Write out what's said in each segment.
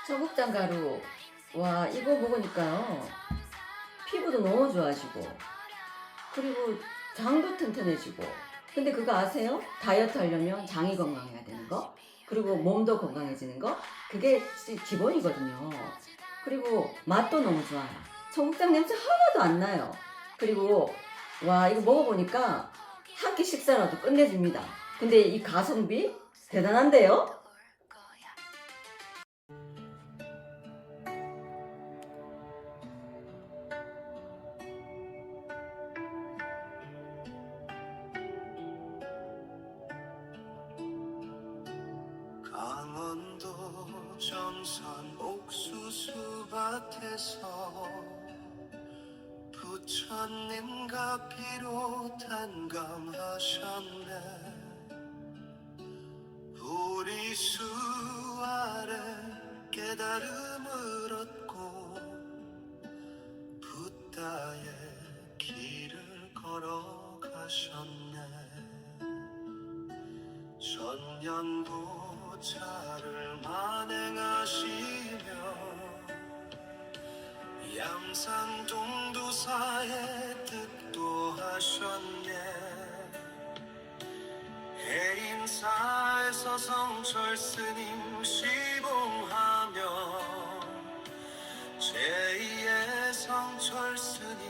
청국장 가루. 와, 이거 먹으니까요. 피부도 너무 좋아지고, 그리고 장도 튼튼해지고. 근데 그거 아세요? 다이어트 하려면 장이 건강해야 되는 거, 그리고 몸도 건강해지는 거, 그게 기본이거든요. 그리고 맛도 너무 좋아요. 청국장 냄새 하나도 안 나요. 그리고 와, 이거 먹어보니까 한 끼 식사라도 끝내줍니다. 근데 이 가성비 대단한데요? 강원도 정선 옥수수밭에서 부처님과 비로 단감하셨네. 보리수 아래 깨달음을 얻고 붓다의 길을 걸어가셨네. 천년보살을 만행하시며 양산동도사에 득도하셨네. 해인사에서 성철스님 시봉하며 제2의 성철스님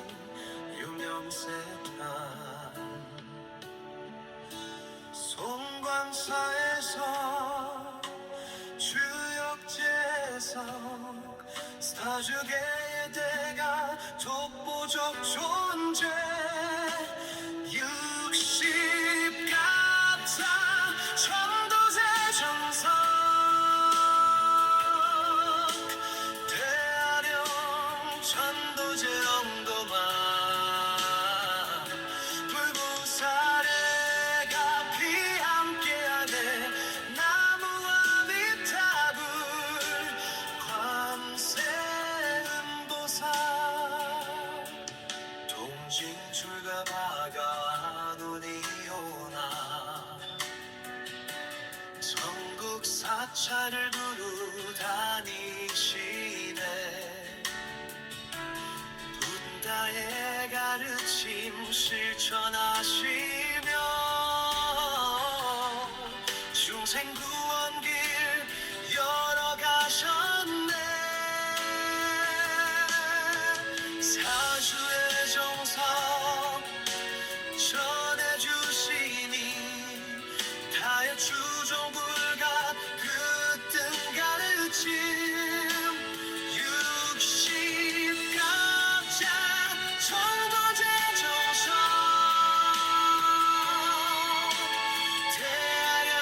유명세탄 송광사에서 주역재석 사주계의 대가 독보적 존재 육십갑자 천도제 정석 대아령 천도제 영도만 불구사례가 피함께하네. 나무와 미타불 관세음보살 동징출가 바가눈이오나 전국 사찰을 두루 다니시네. 붓다의 가르침 실천하시며 중생 구원길 열어가셨네. 사주의 정석 전해주시니 타의 추종불가 그뜬 가르침 육십갑자 천도제 정석 대아령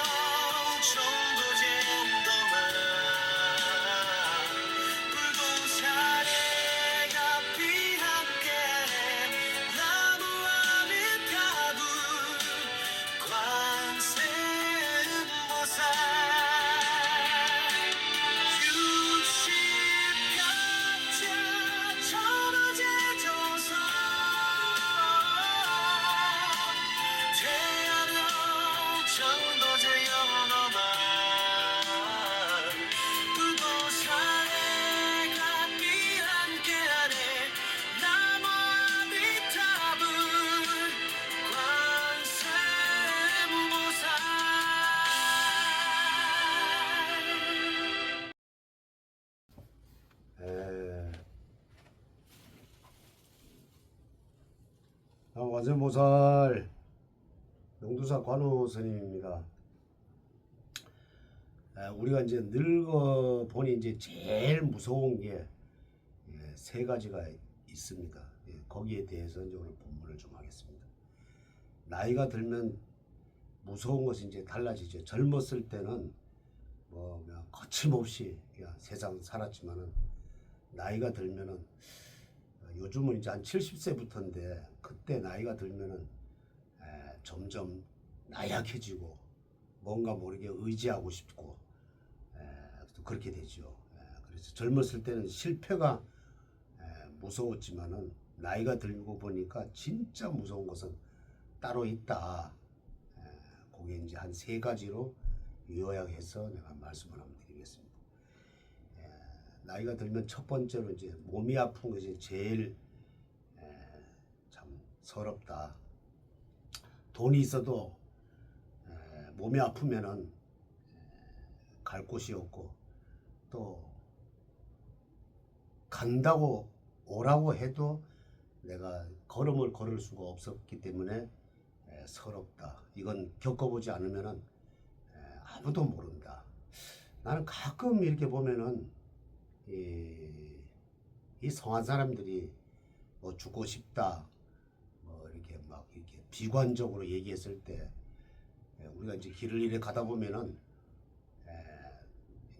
천도제 영도만 불구사례가 피함께하네. 나무와 미타불 관세음보살 육십갑자 천도제 정석 대아령 천도제 영도만 불구사례가 피함께하네. 나무와 미타불 관세음보살. 완전보살 용두사 관우 스님입니다. 우리가 이제 늙어 보니 이제 제일 무서운 게 세 가지가 있습니다. 거기에 대해서 이제 오늘 본문을 좀 하겠습니다. 나이가 들면 무서운 것이 이제 달라지죠. 젊었을 때는 뭐 그냥 거침없이 그냥 세상 살았지만은 나이가 들면은 요즘은 이제 한 70세부터인데 그때 나이가 들면은 점점 나약해지고 뭔가 모르게 의지하고 싶고 또 그렇게 되죠. 그래서 젊었을 때는 실패가 무서웠지만은 나이가 들고 보니까 진짜 무서운 것은 따로 있다. 그게 이제 한 세 가지로 요약해서 내가 말씀을 한번 드리겠습니다. 나이가 들면 첫 번째로 이제 몸이 아픈 것이 제일 참 서럽다. 돈이 있어도 몸이 아프면은 갈 곳이 없고 또 간다고 오라고 해도 내가 걸음을 걸을 수가 없었기 때문에 서럽다. 이건 겪어보지 않으면은 아무도 모른다. 나는 가끔 이렇게 보면은 이 성한 사람들이 뭐 죽고 싶다 뭐 이렇게 막 이렇게 비관적으로 얘기했을 때 우리가 이제 길을 이렇게 가다 보면은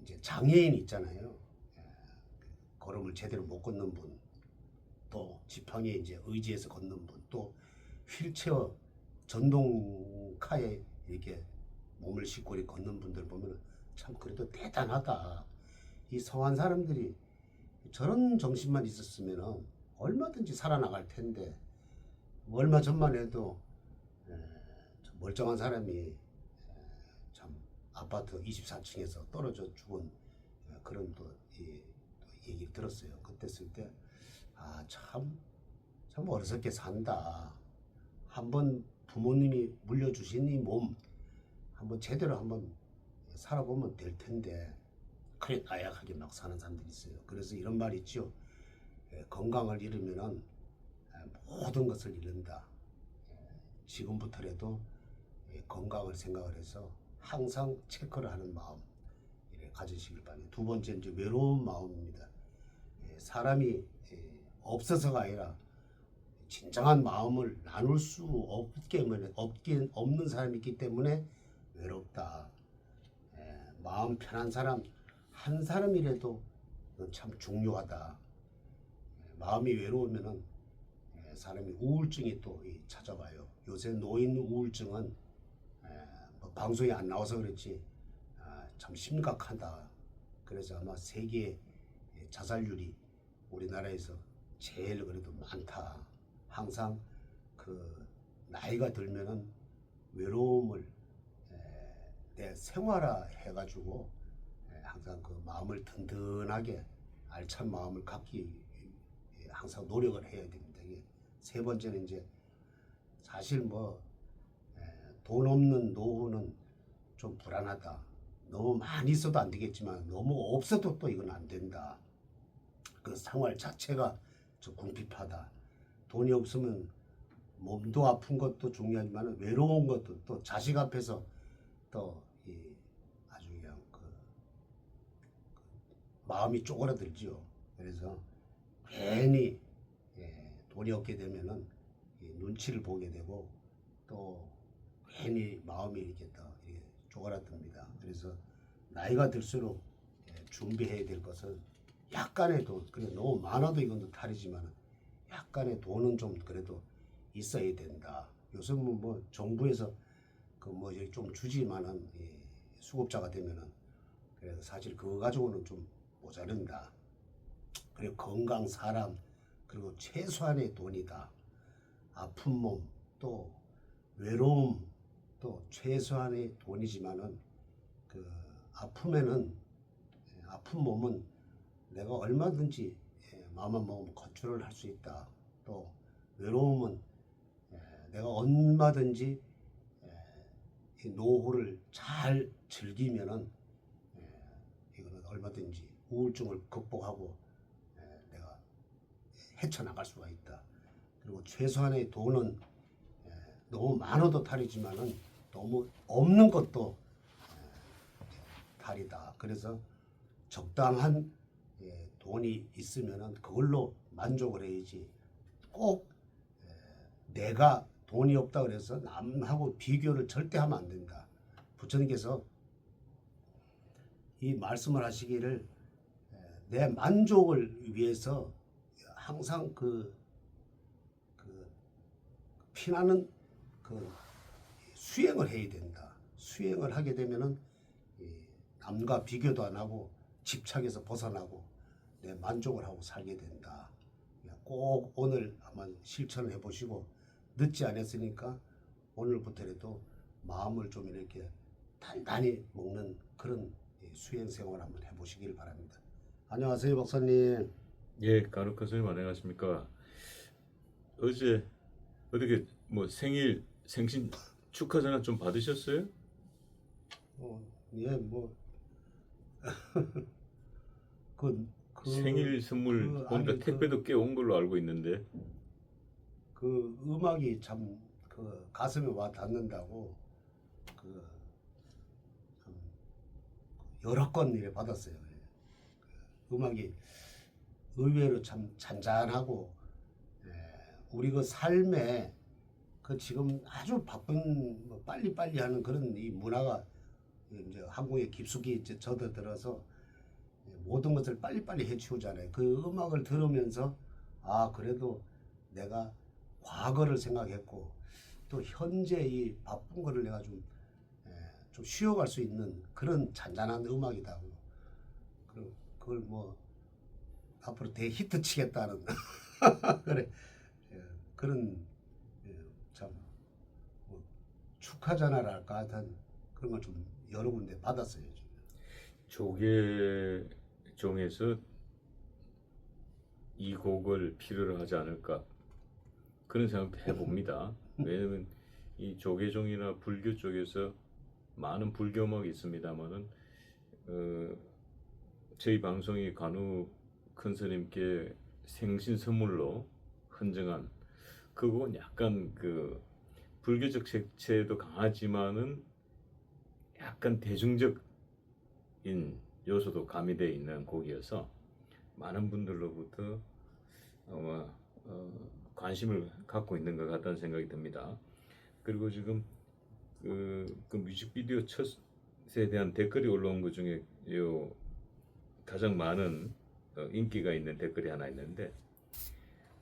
이제 장애인 있잖아요. 걸음을 제대로 못 걷는 분, 또 지팡이에 이제 의지해서 걷는 분, 또 휠체어 전동카에 이렇게 몸을 싣고 이렇게 걷는 분들 보면 참 그래도 대단하다. 이 성한 사람들이 저런 정신만 있었으면 얼마든지 살아나갈 텐데 얼마 전만 해도 멀쩡한 사람이 참 아파트 24층에서 떨어져 죽은 그런 또 얘기를 들었어요. 그때 쓸 때 참 어리석게 산다. 한번 부모님이 물려주신 이 몸 한번 제대로 한번 살아보면 될 텐데 그래 나약하게 막 사는 사람들이 있어요. 그래서 이런 말이 있죠. 건강을 잃으면은 모든 것을 잃는다. 지금부터라도 건강을 생각을 해서 항상 체크를 하는 마음 가지시길 바랍니다. 두 번째 이제 외로운 마음입니다. 사람이 없어서가 아니라 진정한 마음을 나눌 수 없는 사람이 있기 때문에 외롭다. 마음 편한 사람 한 사람이라도 참 중요하다. 마음이 외로우면은 사람이 우울증이 또 찾아와요. 요새 노인 우울증은 뭐 방송에 안 나와서 그렇지 참 심각하다. 그래서 아마 세계 자살률이 우리나라에서 제일 그래도 많다. 항상 그 나이가 들면은 외로움을 내 생활화 해가지고 항상 그 마음을 든든하게 알찬 마음을 갖기 항상 노력을 해야 됩니다. 세 번째는 이제 사실 뭐 돈 없는 노후는 좀 불안하다. 너무 많이 있어도 안 되겠지만 너무 없어도 또 이건 안 된다. 그 생활 자체가 좀 궁핍하다. 돈이 없으면 몸도 아픈 것도 중요하지만 외로운 것도 또 자식 앞에서 또 아주 그냥 그 마음이 쪼그라들지요. 그래서 괜히 돈이 없게 되면은 눈치를 보게 되고 또 괜히 마음이 이렇게 더 쪼그라듭니다. 그래서 나이가 들수록 준비해야 될 것은 약간의 돈, 그래 너무 많아도 이건 또 탈이지만 약간의 돈은 좀 그래도 있어야 된다. 요즘은 뭐 정부에서 그 뭐 좀 주지만은 수급자가 되면은 그래서 사실 그거 가지고는 좀 모자른다. 그리고 건강, 사람, 그리고 최소한의 돈이다. 아픈 몸, 또 외로움, 또 최소한의 돈이지만은 그 아프면은 아픈 몸은 내가 얼마든지 마음만 먹으면 건축을 할 수 있다. 또 외로움은 내가 얼마든지 이 노후를 잘 즐기면은 이거는 얼마든지 우울증을 극복하고 내가 헤쳐나갈 수가 있다. 그리고 최소한의 돈은 너무 많아도 탈이지만은 너무 없는 것도 탈이다. 그래서 적당한 돈이 있으면은 그걸로 만족을 해야지 꼭 내가 돈이 없다 그래서 남하고 비교를 절대 하면 안 된다. 부처님께서 이 말씀을 하시기를 내 만족을 위해서 항상 그 피나는 그 수행을 해야 된다. 수행을 하게 되면은 남과 비교도 안 하고 집착에서 벗어나고 내 만족을 하고 살게 된다. 꼭 오늘 한번 실천을 해보시고 늦지 않았으니까 오늘부터라도 마음을 좀 이렇게 단단히 먹는 그런 수행 생활을 한번 해보시길 바랍니다. 안녕하세요, 박사님. 예, 간혹 선생님 안녕하십니까? 어제 어떻게 뭐 생신 축하 전화 좀 받으셨어요? 예, 뭐, 생일 선물 그, 보니까 아니, 택배도 꽤 온 걸로 알고 있는데. 그 음악이 참 그 가슴에 와 닿는다고 그 참 여러 건 이래 받았어요. 예. 그 음악이 의외로 참 잔잔하고 예, 우리 그 삶에 그 지금 아주 바쁜 뭐 빨리빨리 하는 그런 이 문화가 이제 한국에 깊숙이 이제 젖어들어서 모든 것을 빨리빨리 해치우잖아요. 그 음악을 들으면서 아 그래도 내가 과거를 생각했고 또 현재 이 바쁜 거를 내가 좀 쉬어갈 수 있는 그런 잔잔한 음악이다고. 그걸 뭐 앞으로 대히트 치겠다는 그래 예, 그런 참 뭐 축하 전화랄까 하여튼 그런 걸 좀 여러 군데 받았어요. 지금. 조계종에서 이 곡을 필요로 하지 않을까 그런 생각도 해봅니다. 왜냐면 이 조계종이나 불교 쪽에서 많은 불교 음악이 있습니다만은 저희 방송이 간우 큰 스님께 생신 선물로 헌정한 그 곡은 약간 그 불교적 색채도 강하지만은 약간 대중적인 요소도 가미되어 있는 곡이어서 많은 분들로부터 아마 관심을 갖고 있는 것 같다는 생각이 듭니다. 그리고 지금 그 뮤직비디오 첫에 대한 댓글이 올라온 것 중에 가장 많은 인기가 있는 댓글이 하나 있는데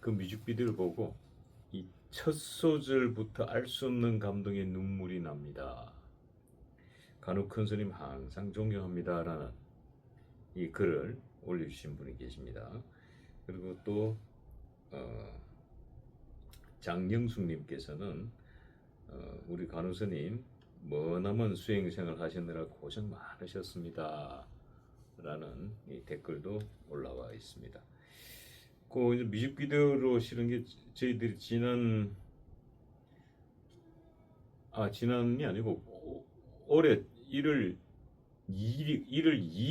그 뮤직비디오를 보고 이 첫 소절부터 알 수 없는 감동의 눈물이 납니다. 간혹 큰 스님 항상 존경합니다라는 이 글을 올려주신 분이 계십니다. 그리고 또 장영숙님께서는 우리 간호 스님 머나먼 수행생활 하시느라 고생 많으셨습니다. 라는 이 댓글도 올라와 있습니다. 그 이제 뮤직비디오로 실은 게 저희들이 지난이 아니고 올해 1월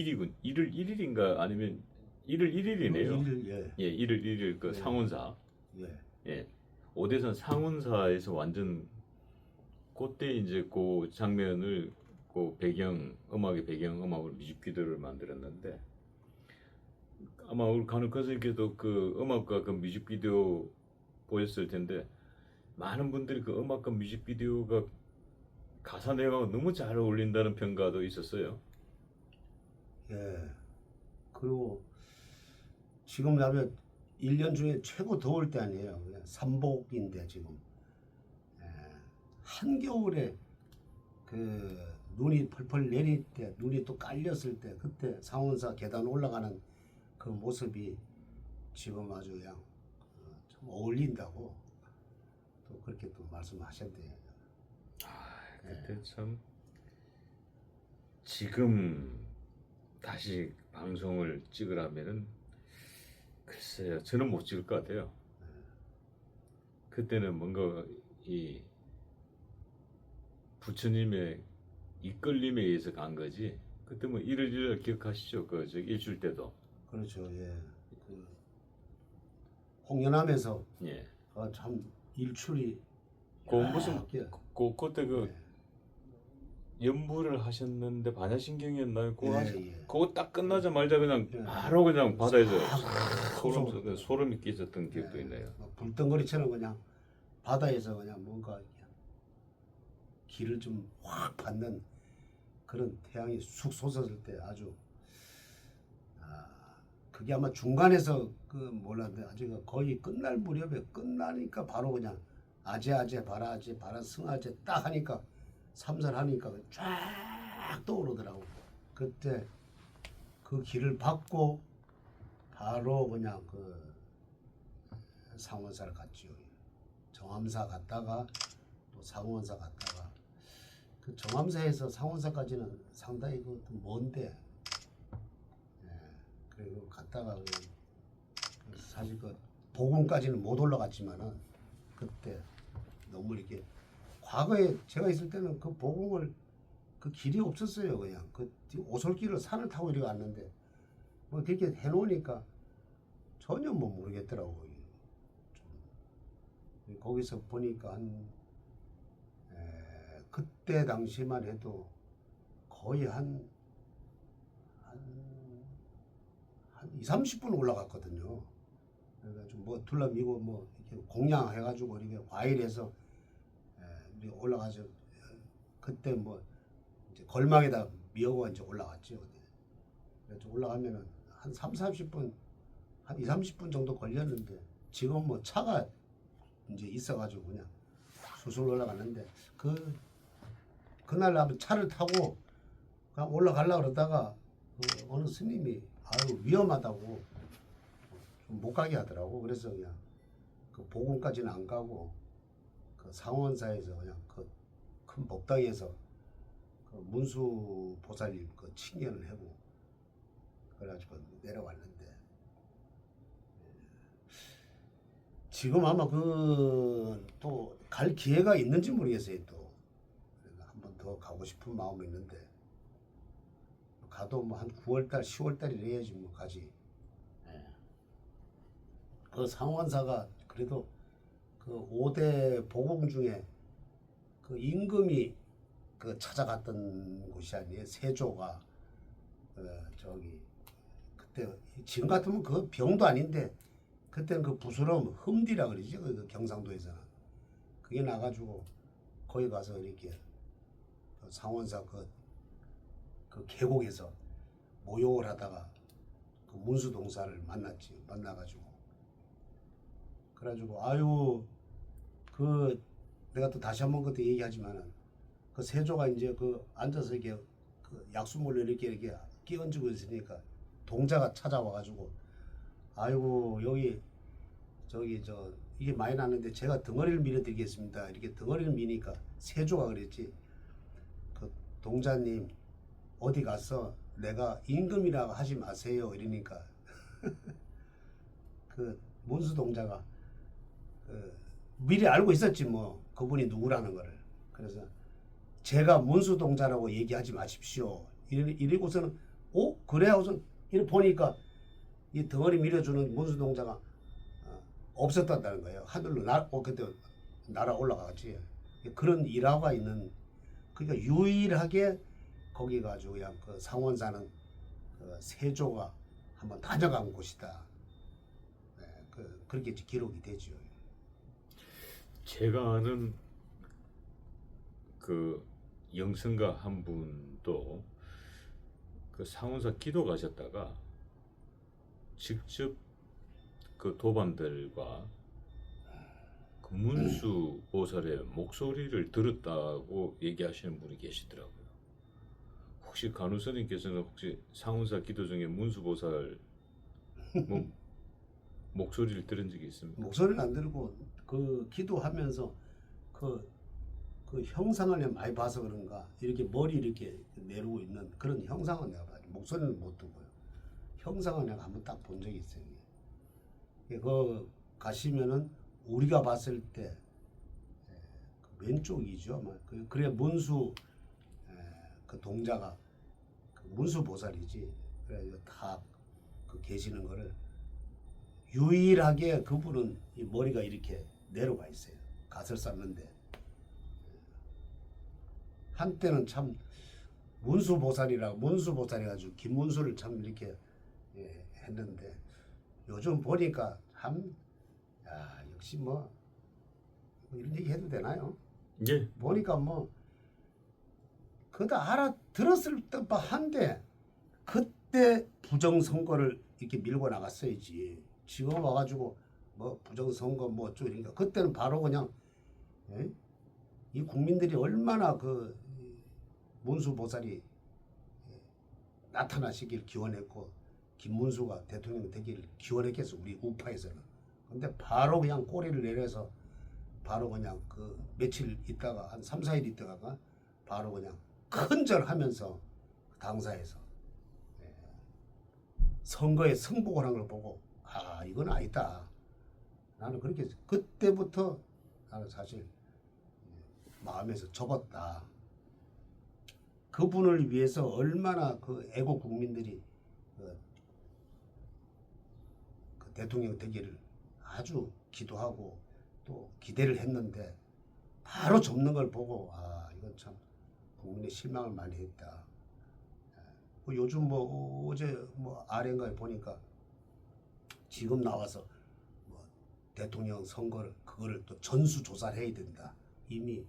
1일인가 아니면 1월 1일이네요. 예. 1월 1일 그 예. 상원사. 예. 예. 오대산 상원사에서 완전 그때 이제 그 장면을 그 음악의 배경음악으로 뮤직비디오를 만들었는데 아마 우리 간혹 선생님께도 그 음악과 그 뮤직비디오 보였을 텐데 많은 분들이 그 음악과 뮤직비디오가 가사 내용하고 너무 잘 어울린다는 평가도 있었어요. 예. 그리고 지금 하면 1년 중에 최고 더울 때 아니에요. 그냥 삼복인데 지금 한겨울에 그 눈이 펄펄 내릴 때 눈이 또 깔렸을 때 그때 상원사 계단 올라가는 그 모습이 지금 아주 그냥 좀 어울린다고 또 그렇게 또 말씀하셨대요. 그때 참 지금 다시 방송을 찍으라면은 글쎄요 저는 못 찍을 것 같아요. 그때는 뭔가 이 부처님의 이끌림에 의해서 간 거지. 그때 뭐 1월 1일 기억하시죠? 그 저 일출 때도. 그렇죠. 예. 그 홍련암에서 예. 참 일출이 그 무슨 이렇게, 그때 그 연부를 하셨는데 반야신경이었나요? 그거 딱 끝나자마자 그냥 예. 바로 그냥 바다에서 솟아오르더라고요. 소름이 끼쳤던 기억도 있네요. 막 불덩어리처럼 그냥 바다에서 그냥 뭔가 길을 좀 확 받는 그런 태양이 쑥 솟았을 때 아주 그게 아마 중간에서 그 몰랐는데 아직 거의 끝날 무렵에 끝나니까 바로 그냥 아제 바라 승아제 딱 하니까 삼설하니까 쫙 떠오르더라고. 그때 그 길을 받고 바로 그냥 그 상원사를 갔지요. 정암사 갔다가 또 상원사 갔다가 그 정암사에서 상원사까지는 상당히 그 먼데 그리고 갔다가 사실 그 복음까지는 못 올라갔지만은 그때 너무 이렇게 과거에 제가 있을 때는 그 복음을 그 길이 없었어요. 그냥 그 오솔길을 산을 타고 이렇게 갔는데 뭐 그렇게 해놓으니까 전혀 뭐 모르겠더라고요. 좀 거기서 보니까 그때 당시만 해도 거의 한 2, 30분 올라갔거든요. 그래가지고 뭐 둘러미고 뭐 이렇게 공양해가지고 이렇게 과일해서 이렇게 올라가서 그때 뭐 이제 걸망에다 미어가 이제 올라갔죠. 그래서 올라가면은 한 3, 40분, 한 2, 30분 정도 걸렸는데 지금 뭐 차가 이제 있어가지고 그냥 수술 올라갔는데 그날 한번 차를 타고 그냥 올라가려고 그러다가 어느 스님이 아유 위험하다고 좀 못 가게 하더라고. 그래서 그냥 그 보금까지는 안 가고 그 상원사에서 그냥 그 큰 법당에서 그 문수 보살님 그 칭견을 하고 그래가지고 내려왔는데 지금 아마 그 또 갈 기회가 있는지 모르겠어요. 또 한 번 더 가고 싶은 마음이 있는데 가도 뭐 한 9월달, 10월달 이래야지 뭐 가지. 그 상원사가 그래도 그 5대 보공 중에 그 임금이 그 찾아갔던 곳이 아니에요. 세조가 저기 그때 지금 같으면 그 병도 아닌데 그때는 그 부스럼 흠디라 그러지 그 경상도에서는 그게 나가지고 거기 가서 이렇게 그 상원사 그 계곡에서 모욕을 하다가 그 문수동사를 만나가지고 그래가지고 아유 그 내가 또 다시 한번 그때 얘기하지만은 그 세조가 이제 그 앉아서 이렇게 그 약수물로 이렇게 끼얹고 있으니까 동자가 찾아와가지고 아이고 여기 저기 이게 많이 났는데 제가 덩어리를 밀어드리겠습니다. 이렇게 덩어리를 미니까 세조가 그랬지 그 동자님 어디 가서 내가 임금이라고 하지 마세요 이러니까 그 문수동자가 미리 알고 있었지 뭐 그분이 누구라는 거를. 그래서 제가 문수동자라고 얘기하지 마십시오 이러고서는 그래 하고서 이렇게 보니까 이 덩어리 밀어주는 문수동자가 없었다는 거예요. 하늘로 그때 날아 올라가지. 그런 일화가 있는 그러니까 유일하게 거기 가지고 그냥 그 상원사는 그 세조가 한번 다녀간 곳이다. 그렇게 기록이 되죠. 제가 아는 그 영성가 한 분도 그 상원사 기도 가셨다가 직접 그 도반들과 그 문수 보살의 목소리를 들었다고 얘기하시는 분이 계시더라고요. 혹시 간호사님께서는 혹시 상운사 기도 중에 문수 보살 뭐 목소리를 들은 적이 있습니까? 목소리는 안 들고 그 기도하면서 그 형상을 많이 봐서 그런가 이렇게 머리 이렇게 내리고 있는 그런 형상은 내가 봐요. 목소리는 못 듣고요. 형상은 내가 한번 딱 본 적이 있어요. 그 가시면은 우리가 봤을 때 그 왼쪽이죠. 그래 문수 그 동자가 그 문수 보살이지. 그래 다그 계시는 거를 유일하게 그분은 이 머리가 이렇게 내려가 있어요. 갓을 쌓는데 한때는 참 문수보살이 가지고 김문수를 참 이렇게 했는데 요즘 보니까 참 역시 뭐 이런 얘기 해도 되나요? 예. 보니까 뭐 그다 알아들었을 듯 한데 그때 부정선거를 이렇게 밀고 나갔어야지. 지금 와가지고 뭐 부정선거 뭐 어쩌니까 그때는 바로 그냥 이 국민들이 얼마나 그 문수보살이 나타나시길 기원했고 김문수가 대통령 되기를 기원했겠어 우리 우파에서는. 근데 바로 그냥 꼬리를 내려서 바로 그냥 그 며칠 있다가 한 3, 4일 있다가 바로 그냥 큰절하면서 당사에서 선거에 승복을 한 걸 보고 아 이건 아니다. 나는 그렇게 그때부터 나는 사실 마음에서 접었다. 그분을 위해서 얼마나 그 애국 국민들이 그 대통령 되기를 아주 기도하고 또 기대를 했는데 바로 접는 걸 보고 아 이건 참 국민의 실망을 많이 했다. 요즘 뭐 어제 뭐 아래인가에 보니까 지금 나와서 뭐 대통령 선거를 그거를 또 전수조사를 해야 된다. 이미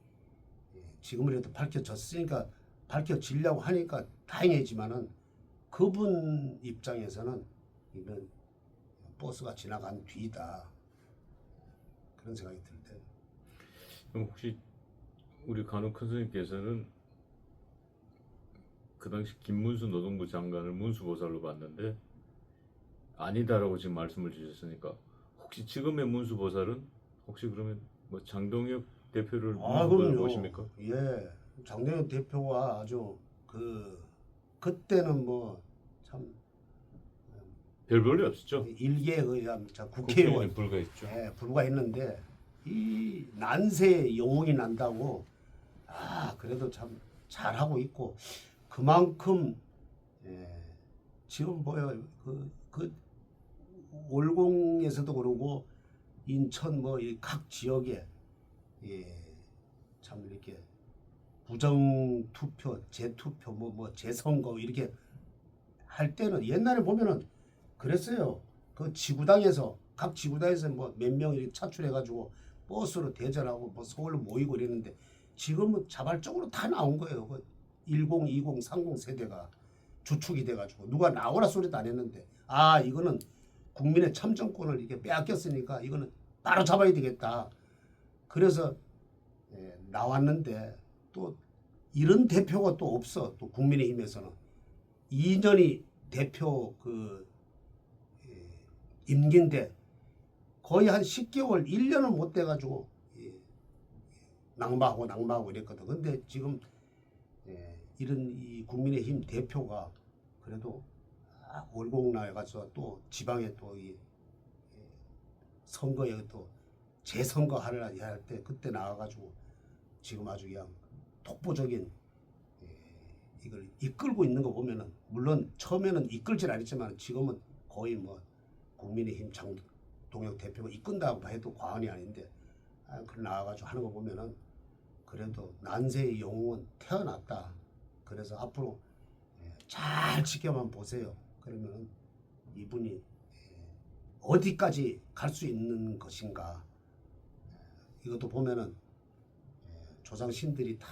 지금이라도 밝혀졌으니까 밝혀지려고 하니까 다행이지만은 그분 입장에서는 이건 버스가 지나간 뒤다. 그런 생각이 들 때. 그럼 혹시 우리 간혹 큰 선생님께서는 그 당시 김문수 노동부 장관을 문수보살로 봤는데 아니다라고 지금 말씀을 주셨으니까 혹시 지금의 문수보살은 혹시 그러면 뭐 장동혁 대표를 문수보살로 보십니까? 예, 장동혁 대표와 아주 그때는 뭐 참 별 볼일 없었죠. 일개 그냥 국회의원에 국회의원 불과했죠. 예, 불과했는데 이 난세에 영웅이 난다고 아 그래도 참 잘하고 있고 그만큼 지금 뭐요 그 월공에서도 그러고 인천 뭐 각 지역에 참 이렇게 부정 투표, 재투표, 뭐 재선거 이렇게 할 때는 옛날에 보면은 그랬어요. 그 지구당에서 각 지구당에서 뭐 몇 명 이렇게 차출해가지고 버스로 대전하고 뭐 서울로 모이고 이랬는데 지금은 자발적으로 다 나온 거예요. 그 10, 20, 30 세대가 주축이 돼가지고 누가 나오라 소리도 안 했는데 아 이거는 국민의 참정권을 이렇게 빼앗겼으니까 이거는 바로 잡아야 되겠다. 그래서 나왔는데 또 이런 대표가 또 없어. 또 국민의힘에서는 2년이 대표 임기인데 거의 한 10개월, 1년을 못 돼가지고 낙마하고 이랬거든. 근데 지금 이런 이 국민의힘 대표가 그래도 월곡 나가서 또 지방에 또 이 선거에 또 재선거 하려 할 때 그때 나와가지고 지금 아주 그냥 독보적인 이걸 이끌고 있는 거 보면은 물론 처음에는 이끌질 않았지만 지금은 거의 뭐 국민의힘 장동혁 대표가 이끈다고 해도 과언이 아닌데 그 나와가지고 하는 거 보면은 그래도 난세의 영웅은 태어났다. 그래서 앞으로 잘 지켜만 보세요. 그러면 이분이 어디까지 갈 수 있는 것인가. 이것도 보면은 조상 신들이 다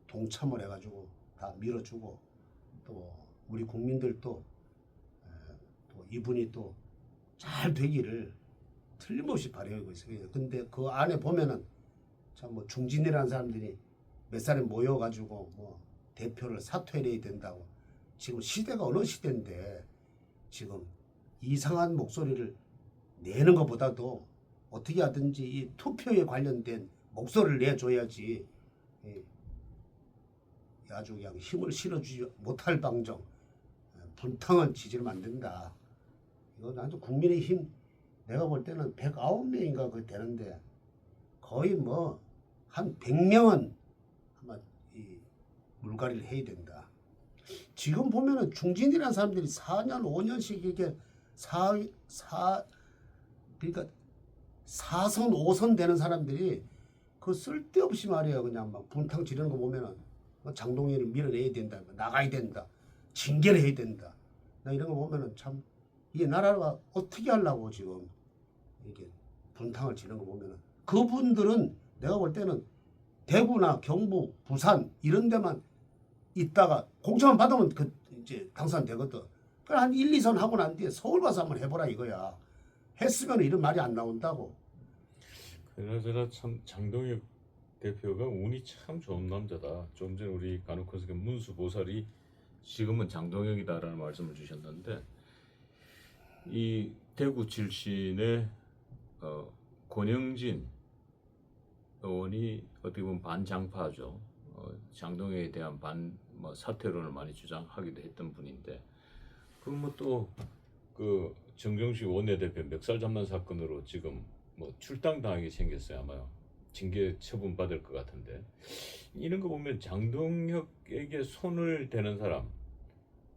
동참을 해가지고 다 밀어주고 또 우리 국민들도 또 이분이 또 잘 되기를 틀림없이 바라고 있어요. 근데 그 안에 보면은 참 뭐 중진이라는 사람들이 몇 사람이 모여가지고 뭐 대표를 사퇴해야 된다고 지금 시대가 어느 시대인데 지금 이상한 목소리를 내는 것보다도 어떻게 하든지 이 투표에 관련된 목소리를 내줘야지 아주 그냥 힘을 실어주지 못할 방정 분탕을 지지를 만든다. 이거 아주 국민의힘 내가 볼 때는 109명인가 그 되는데 거의 뭐 한 100명은 아마 이 물갈이를 해야 된다. 지금 보면은 중진이라는 사람들이 4년 5년씩 이렇게 그러니까 4선 5선 되는 사람들이 그 쓸데없이 말이야 그냥 막 분탕 지르는 거 보면은 장동현을 밀어내야 된다, 나가야 된다, 징계를 해야 된다. 나 이런 거 보면은 참 이 나라가 어떻게 하려고 지금 이렇게 분탕을 지르는 거 보면은 그분들은 내가 볼 때는 대구나 경북, 부산 이런 데만 있다가 공천만 받으면 그 이제 당선되거든. 그래 한 1, 2선 하고 난 뒤에 서울 가서 한번 해보라 이거야. 했으면 이런 말이 안 나온다고. 그나저나 참 장동혁 대표가 운이 참 좋은 남자다. 좀 전에 우리 간혹콘서트 문수보살이 지금은 장동혁이다라는 말씀을 주셨는데 이 대구 출신의 권영진 의원이 어떻게 보면 반장파죠. 장동혁에 대한 사퇴론을 많이 주장하기도 했던 분인데 그 뭐 또 그 정경심 원내대표 멱살 잡는 사건으로 지금 뭐 출당 당하게 생겼어요. 아마 징계 처분 받을 것 같은데 이런 거 보면 장동혁에게 손을 대는 사람,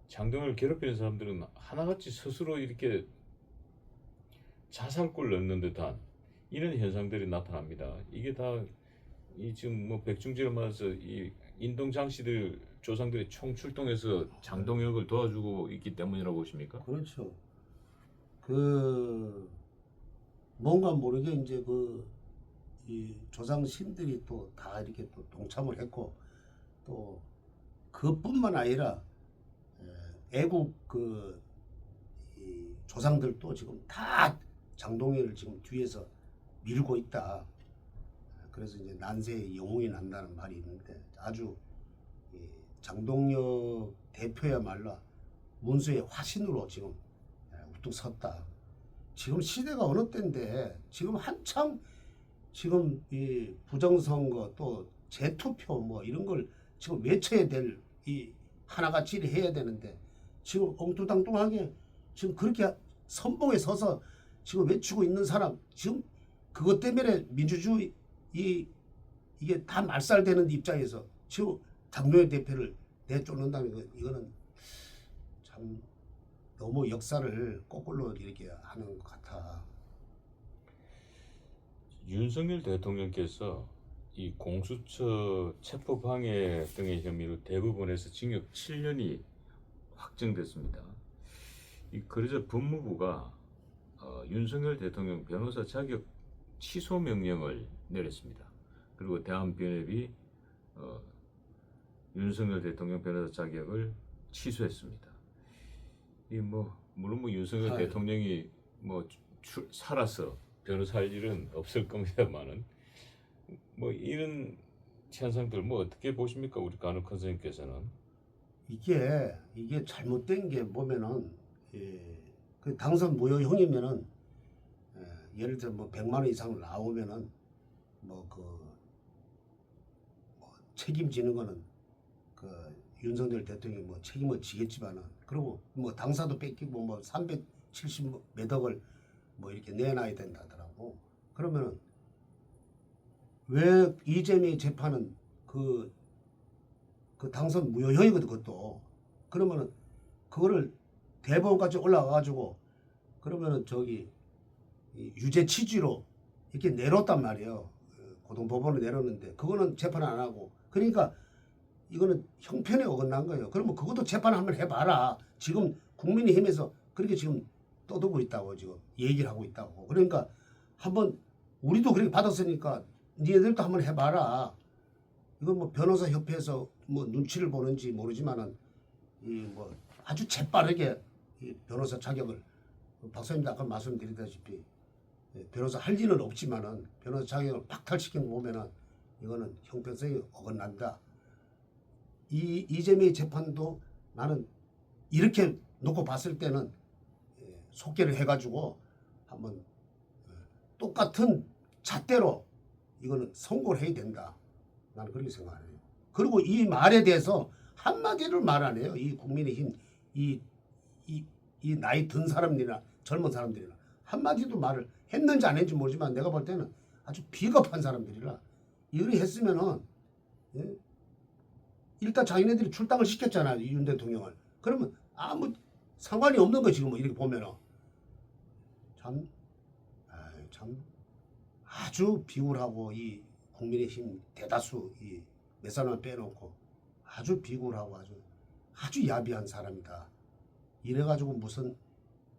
장동혁을 괴롭히는 사람들은 하나같이 스스로 이렇게 자살골 넣는 듯한 이런 현상들이 나타납니다. 이게 다 이 지금 뭐 백중지를 맞아서 이 인동 장씨들 조상들이 총 출동해서 장동혁을 도와주고 있기 때문이라고 보십니까? 그렇죠. 그 뭔가 모르게 이제 이 조상 신들이 또 다 이렇게 또 동참을 했고 또 그뿐만 아니라 애국 이 조상들도 지금 다 장동혁을 지금 뒤에서 밀고 있다. 그래서 이제 난세의 영웅이 난다는 말이 있는데 아주 이 장동혁 대표야말로 문수의 화신으로 지금 우뚝 섰다. 지금 시대가 어느 때인데 지금 한참 지금 이 부정선거 또 재투표 뭐 이런 걸 지금 외쳐야 될 이 하나같이 해야 되는데 지금 엉뚱당뚱하게 지금 그렇게 선봉에 서서 지금 외치고 있는 사람 지금 그것 때문에 민주주의 이게 다 말살되는 입장에서 지금 장동혁 대표를 내쫓는다는 거 이거는 참 너무 역사를 거꾸로 이렇게 하는 것 같아. 윤석열 대통령께서 이 공수처 체포방해 등의 혐의로 대법원에서 징역 7년이 확정됐습니다. 그래서 법무부가 윤석열 대통령 변호사 자격 취소 명령을 내렸습니다. 그리고 대한변협이 윤석열 대통령 변호사 자격을 취소했습니다. 물론 윤석열 대통령이 살아서 변호사할 일은 없을 겁니다만은 이런 현상들 어떻게 보십니까, 우리 간혹 선생님께서는? 이게 잘못된 게 보면은 그 당선 무효형이면은 예를 들어 100만 원 이상 나오면은 책임지는 거는 윤석열 대통령이 책임을 지겠지만은 그리고 당사도 뺏기고 370 몇 억을 이렇게 내놔야 된다 하더라고. 그러면은 왜 이재명의 재판은 그 당선 무효형이거든. 그것도 그러면은 그거를 대법원까지 올라가가지고 그러면은 유죄 취지로 이렇게 내렸단 말이에요. 고등법원에 내렸는데 그거는 재판 안 하고 그러니까 이거는 형편에 어긋난 거예요. 그러면 그것도 재판 한번 해봐라. 지금 국민의힘에서 그렇게 지금 떠들고 있다고 지금 얘기를 하고 있다고. 그러니까 한번 우리도 그렇게 받았으니까 니네들도 한번 해봐라. 이건 변호사 협회에서 눈치를 보는지 모르지만은 아주 재빠르게 이 변호사 자격을 박사님도 아까 말씀드리다시피 변호사 할 일은 없지만은 변호사 자격을 박탈시킨 거 보면은 이거는 형평성이 어긋난다. 이재명의 재판도 나는 이렇게 놓고 봤을 때는 속개를 해가지고 한번 똑같은 잣대로 이거는 선고를 해야 된다. 나는 그렇게 생각해요. 그리고 이 말에 대해서 한마디를 말 안 해요. 이 국민의힘 이 나이 든 사람들이나 젊은 사람들이나 한마디도 말을 했는지 안 했는지 모르지만 내가 볼 때는 아주 비겁한 사람들이라 이렇게 했으면은 일단 자기네들이 출당을 시켰잖아, 윤 대통령을. 그러면 아무 상관이 없는 거 지금 이렇게 보면은 참 아주 비굴하고 이 국민의힘 대다수 이 몇 사람을 빼놓고 아주 비굴하고 아주 야비한 사람이다. 이래가지고 무슨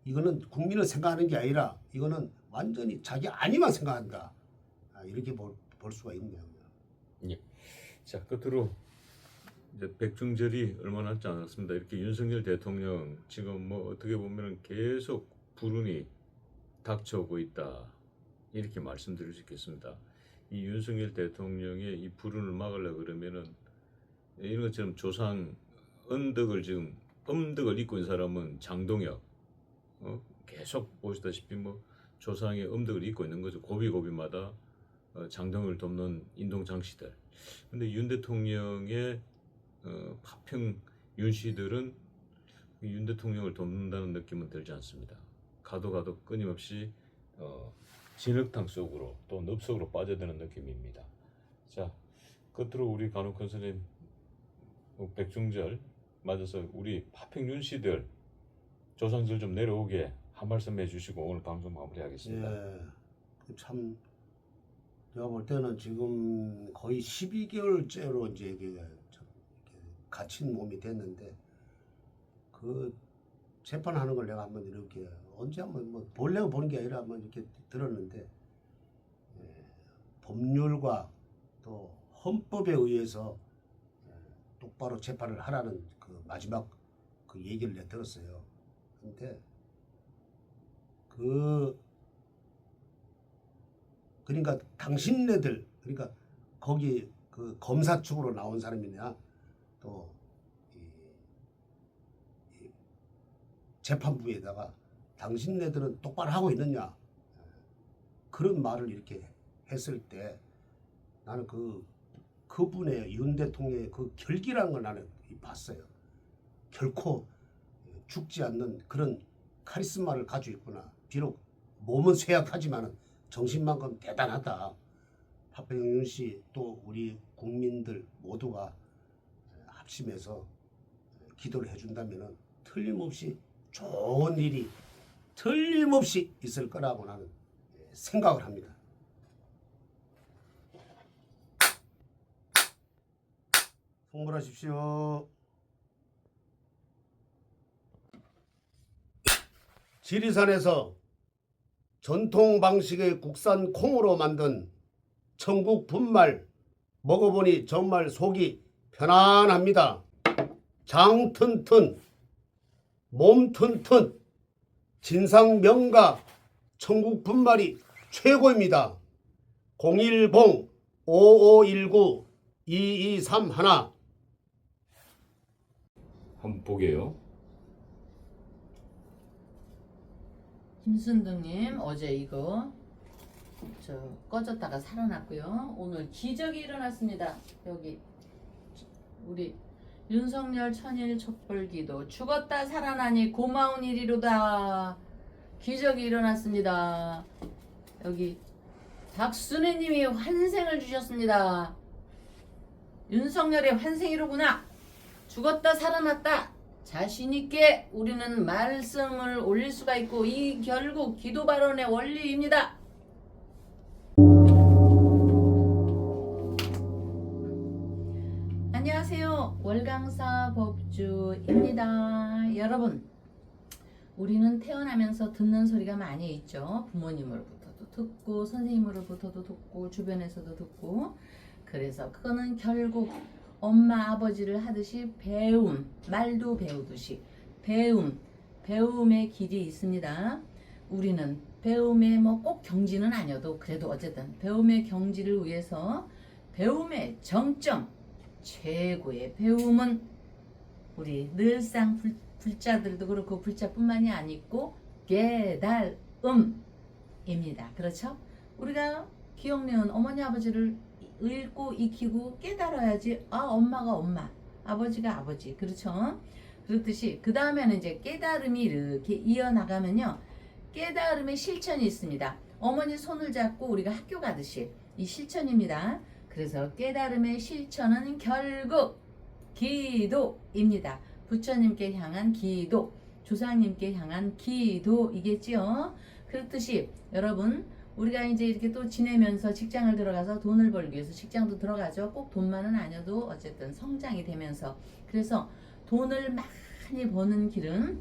이거는 국민을 생각하는 게 아니라 이거는 완전히 자기 아니만 생각한다. 이렇게 볼 수가 있네요. 예. 자, 끝으로 이제 백중절이 얼마 남지 않았습니다. 이렇게 윤석열 대통령 지금 어떻게 보면 계속 불운이 닥쳐오고 있다. 이렇게 말씀드릴 수 있겠습니다. 이 윤석열 대통령의 이 불운을 막으려고 그러면은 이런 것처럼 조상 언덕을 지금 엄덕을 잇고 있는 사람은 장동혁 계속 보시다시피 조상의 엄덕을 잇고 있는 거죠. 고비고비마다 장동혁을 돕는 인동장씨들. 근데 윤 대통령의 파평 윤씨들은 윤 대통령을 돕는다는 느낌은 들지 않습니다. 가도 끊임없이 진흙탕 속으로 또 늪속으로 빠져드는 느낌입니다. 자, 끝으로 우리 간혹 선생님 백중절 맞아서 우리 파평윤 씨들 조상들 좀 내려오게 한 말씀 해주시고 오늘 방송 마무리하겠습니다. 예, 참 제가 볼 때는 지금 거의 12개월째로 이제 이게 참 이렇게 갇힌 몸이 됐는데 그 재판하는 걸 내가 한번 이렇게 언제 한번 뭐 본래가 보는 게 아니라 한번 이렇게 들었는데 법률과 또 헌법에 의해서 똑바로 재판을 하라는 그 마지막 그 얘기를 내가 들었어요. 근데 그러니까 당신네들 그러니까 거기 그 검사 측으로 나온 사람이냐 또 이 재판부에다가 당신네들은 똑바로 하고 있느냐 그런 말을 이렇게 했을 때 나는 그분의 윤 대통령의 그 결기라는 걸 나는 봤어요. 결코 죽지 않는 그런 카리스마를 가지고 있구나. 비록 몸은 쇠약하지만은 정신만큼 대단하다. 파평윤 씨 또 우리 국민들 모두가 합심해서 기도를 해준다면은 틀림없이 좋은 일이 틀림없이 있을 거라고 나는 생각을 합니다. 성불하십시오. 지리산에서 전통 방식의 국산 콩으로 만든 천국 분말 먹어보니 정말 속이 편안합니다. 장 튼튼, 몸 튼튼, 진상 명가 천국 분말이 최고입니다. 010-5519-2231 한번 보게요. 김순덕님 어제 이거 꺼졌다가 살아났고요. 오늘 기적이 일어났습니다. 여기 우리 윤석열 천일 촛불기도 죽었다 살아나니 고마운 일이로다. 기적이 일어났습니다. 여기 박순애님이 환생을 주셨습니다. 윤석열의 환생이로구나. 죽었다 살아났다. 자신있게 우리는 말씀을 올릴 수가 있고 이 결국 기도 발언의 원리입니다. 안녕하세요. 월강사 법주입니다. 여러분, 우리는 태어나면서 듣는 소리가 많이 있죠. 부모님으로부터도 듣고 선생님으로부터도 듣고 주변에서도 듣고. 그래서 그거는 결국 엄마 아버지를 하듯이 배움, 말도 배우듯이 배움의 길이 있습니다. 우리는 배움의 뭐 꼭 경지는 아니어도 그래도 어쨌든 배움의 경지를 위해서 배움의 정점, 최고의 배움은 우리 늘상 불자들도 그렇고 불자뿐만이 아니고 깨달음입니다. 그렇죠? 우리가 기억내은 어머니 아버지를 읽고 익히고 깨달아야지 엄마가 엄마, 아버지가 아버지. 그렇죠? 그렇듯이 그 다음에는 이제 깨달음이 이렇게 이어나가면요. 깨달음의 실천이 있습니다. 어머니 손을 잡고 우리가 학교 가듯이 이 실천입니다. 그래서 깨달음의 실천은 결국 기도입니다. 부처님께 향한 기도, 조상님께 향한 기도이겠지요. 그렇듯이 여러분 우리가 이제 이렇게 또 지내면서 직장을 들어가서 돈을 벌기 위해서 직장도 들어가죠. 꼭 돈만은 아니어도 어쨌든 성장이 되면서 그래서 돈을 많이 버는 길은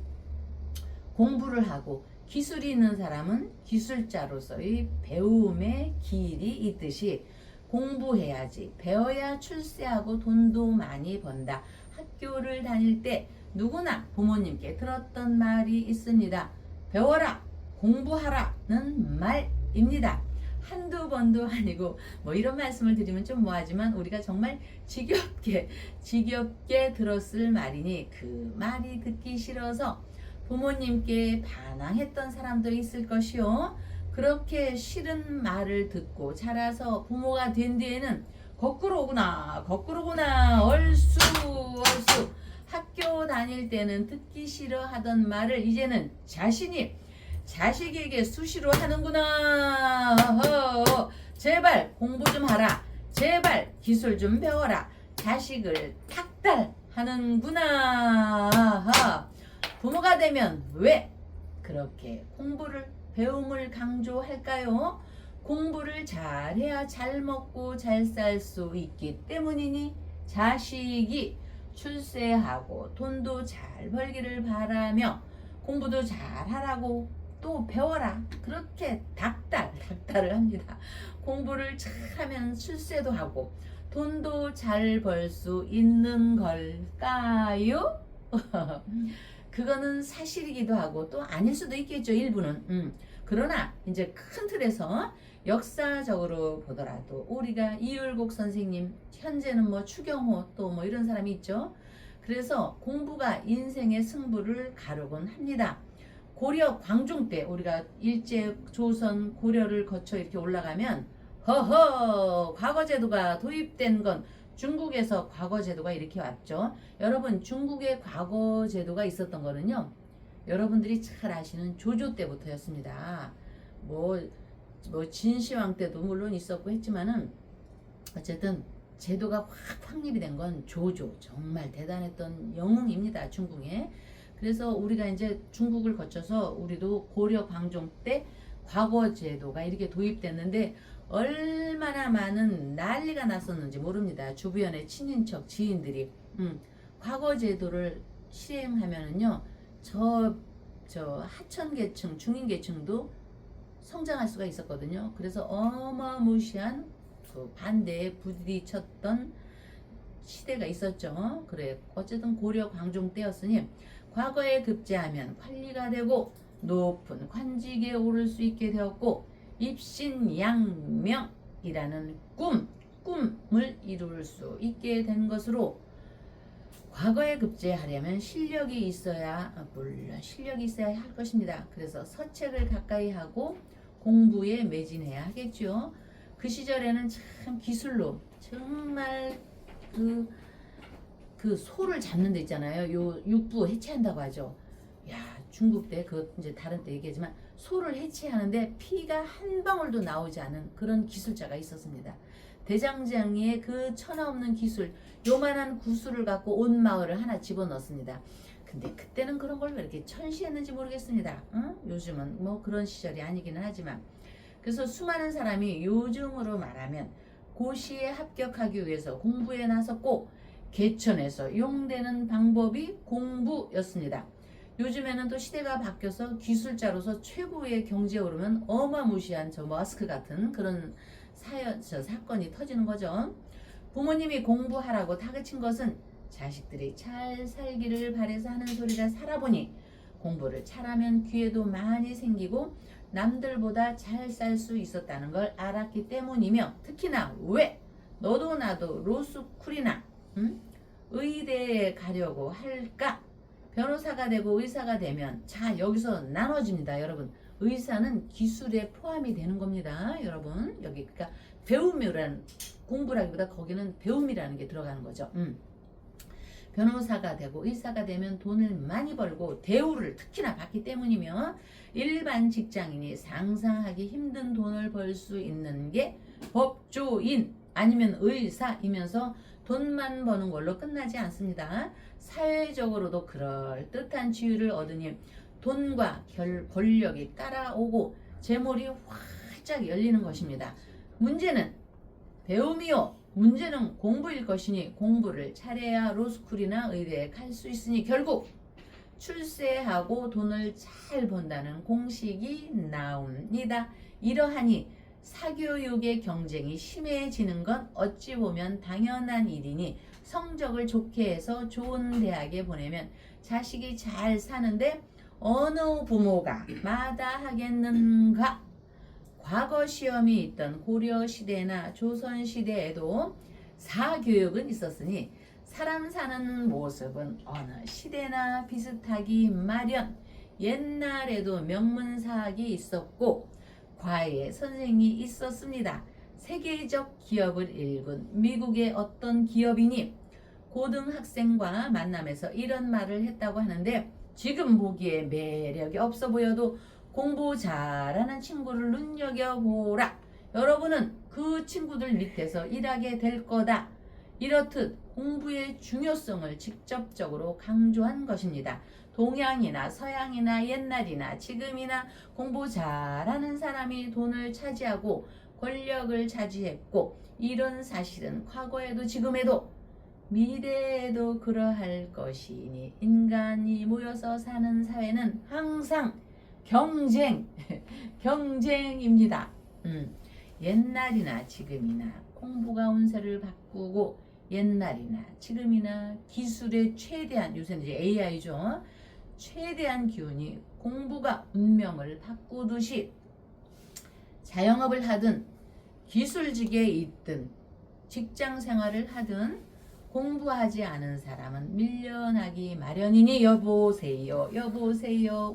공부를 하고 기술이 있는 사람은 기술자로서의 배움의 길이 있듯이 공부해야지 배워야 출세하고 돈도 많이 번다. 학교를 다닐 때 누구나 부모님께 들었던 말이 있습니다. 배워라, 공부하라는 말입니다. 한두 번도 아니고 뭐 이런 말씀을 드리면 좀 뭐하지만 우리가 정말 지겹게 들었을 말이니 그 말이 듣기 싫어서 부모님께 반항했던 사람도 있을 것이요. 그렇게 싫은 말을 듣고 자라서 부모가 된 뒤에는 거꾸로구나 얼쑤 학교 다닐 때는 듣기 싫어하던 말을 이제는 자신이 자식에게 수시로 하는구나. 허, 제발 공부 좀 하라. 제발 기술 좀 배워라. 자식을 탁달하는구나. 부모가 되면 왜 그렇게 배움을 강조할까요? 공부를 잘해야 잘 먹고 잘 살 수 있기 때문이니 자식이 출세하고 돈도 잘 벌기를 바라며 공부도 잘하라고 또 배워라. 그렇게 닥달을 합니다. 공부를 잘하면 출세도 하고 돈도 잘 벌 수 있는 걸까요? 그거는 사실이기도 하고 또 아닐 수도 있겠죠, 일부는. 그러나 이제 큰 틀에서 역사적으로 보더라도 우리가 이율곡 선생님, 현재는 뭐 추경호 또 뭐 이런 사람이 있죠. 그래서 공부가 인생의 승부를 가르곤 합니다. 고려 광종 때 우리가 일제 조선 고려를 거쳐 이렇게 올라가면 허허 과거제도가 도입된 건 중국에서 과거제도가 이렇게 왔죠. 여러분 중국의 과거제도가 있었던 거는요, 여러분들이 잘 아시는 조조 때부터였습니다. 뭐 진시황 때도 물론 있었고 했지만은 어쨌든 제도가 확 확립이 된 건 조조, 정말 대단했던 영웅입니다, 중국에. 그래서 우리가 이제 중국을 거쳐서 우리도 고려 광종 때 과거 제도가 이렇게 도입됐는데 얼마나 많은 난리가 났었는지 모릅니다. 주변의 친인척 지인들이 과거 제도를 실행하면은요, 저 하천 계층, 중인 계층도 성장할 수가 있었거든요. 그래서 어마무시한 그 반대에 부딪혔던 시대가 있었죠. 그래, 어쨌든 고려 광종 때였으니 과거에 급제하면 관리가 되고 높은 관직에 오를 수 있게 되었고 입신양명이라는 꿈을 이룰 수 있게 된 것으로, 과거에 급제하려면 실력이 있어야 할 것입니다. 그래서 서책을 가까이 하고 공부에 매진해야 하겠죠. 그 시절에는 참 기술로 정말 그 소를 잡는 데 있잖아요. 요 육부 해체한다고 하죠. 야, 중국 때 그 이제 다른 때 얘기하지만 소를 해체하는데 피가 한 방울도 나오지 않은 그런 기술자가 있었습니다. 대장장이의 그 천하없는 기술, 요만한 구슬을 갖고 온 마을을 하나 집어넣습니다. 근데 그때는 그런 걸 왜 이렇게 천시했는지 모르겠습니다. 요즘은 뭐 그런 시절이 아니기는 하지만. 그래서 수많은 사람이 요즘으로 말하면 고시에 합격하기 위해서 공부에 나섰고 개천에서 용되는 방법이 공부였습니다. 요즘에는 또 시대가 바뀌어서 기술자로서 최고의 경지에 오르면 어마무시한 저 머스크 같은 그런 사건이 터지는 거죠. 부모님이 공부하라고 다그친 것은 자식들이 잘 살기를 바래서 하는 소리라 살아보니 공부를 잘하면 기회도 많이 생기고 남들보다 잘 살 수 있었다는 걸 알았기 때문이며, 특히나 왜 너도 나도 로스쿨이나 의대에 가려고 할까? 변호사가 되고 의사가 되면, 자, 여기서 나눠집니다, 여러분. 의사는 기술에 포함이 되는 겁니다, 여러분. 여기 그러니까 배움이라는, 공부라기보다 거기는 배움이라는 게 들어가는 거죠. 변호사가 되고 의사가 되면 돈을 많이 벌고 대우를 특히나 받기 때문이며, 일반 직장인이 상상하기 힘든 돈을 벌 수 있는 게 법조인 아니면 의사이면서 돈만 버는 걸로 끝나지 않습니다. 사회적으로도 그럴듯한 지위를 얻으니 돈과 권력이 따라오고 재물이 활짝 열리는 것입니다. 문제는 배움이요, 문제는 공부일 것이니 공부를 잘해야 로스쿨이나 의대에 갈 수 있으니 결국 출세하고 돈을 잘 번다는 공식이 나옵니다. 이러하니 사교육의 경쟁이 심해지는 건 어찌 보면 당연한 일이니 성적을 좋게 해서 좋은 대학에 보내면 자식이 잘 사는데 어느 부모가 마다하겠는가? 과거 시험이 있던 고려시대나 조선시대에도 사교육은 있었으니 사람 사는 모습은 어느 시대나 비슷하기 마련. 옛날에도 명문사학이 있었고 과외 선생이 있었습니다. 세계적 기업을 일군 미국의 어떤 기업인이 고등학생과 만남에서 이런 말을 했다고 하는데 지금 보기에 매력이 없어 보여도 공부 잘하는 친구를 눈여겨보라. 여러분은 그 친구들 밑에서 일하게 될 거다. 이렇듯 공부의 중요성을 직접적으로 강조한 것입니다. 동양이나 서양이나 옛날이나 지금이나 공부 잘하는 사람이 돈을 차지하고 권력을 차지했고 이런 사실은 과거에도 지금에도 미래에도 그러할 것이니 인간이 모여서 사는 사회는 항상 경쟁입니다. 옛날이나 지금이나 공부가 운세를 바꾸고 옛날이나 지금이나 기술의 최대한 요새는 이제 AI죠. 최대한 기운이 공부가 운명을 바꾸듯이 자영업을 하든 기술직에 있든 직장 생활을 하든 공부하지 않은 사람은 밀려나기 마련이니 여보세요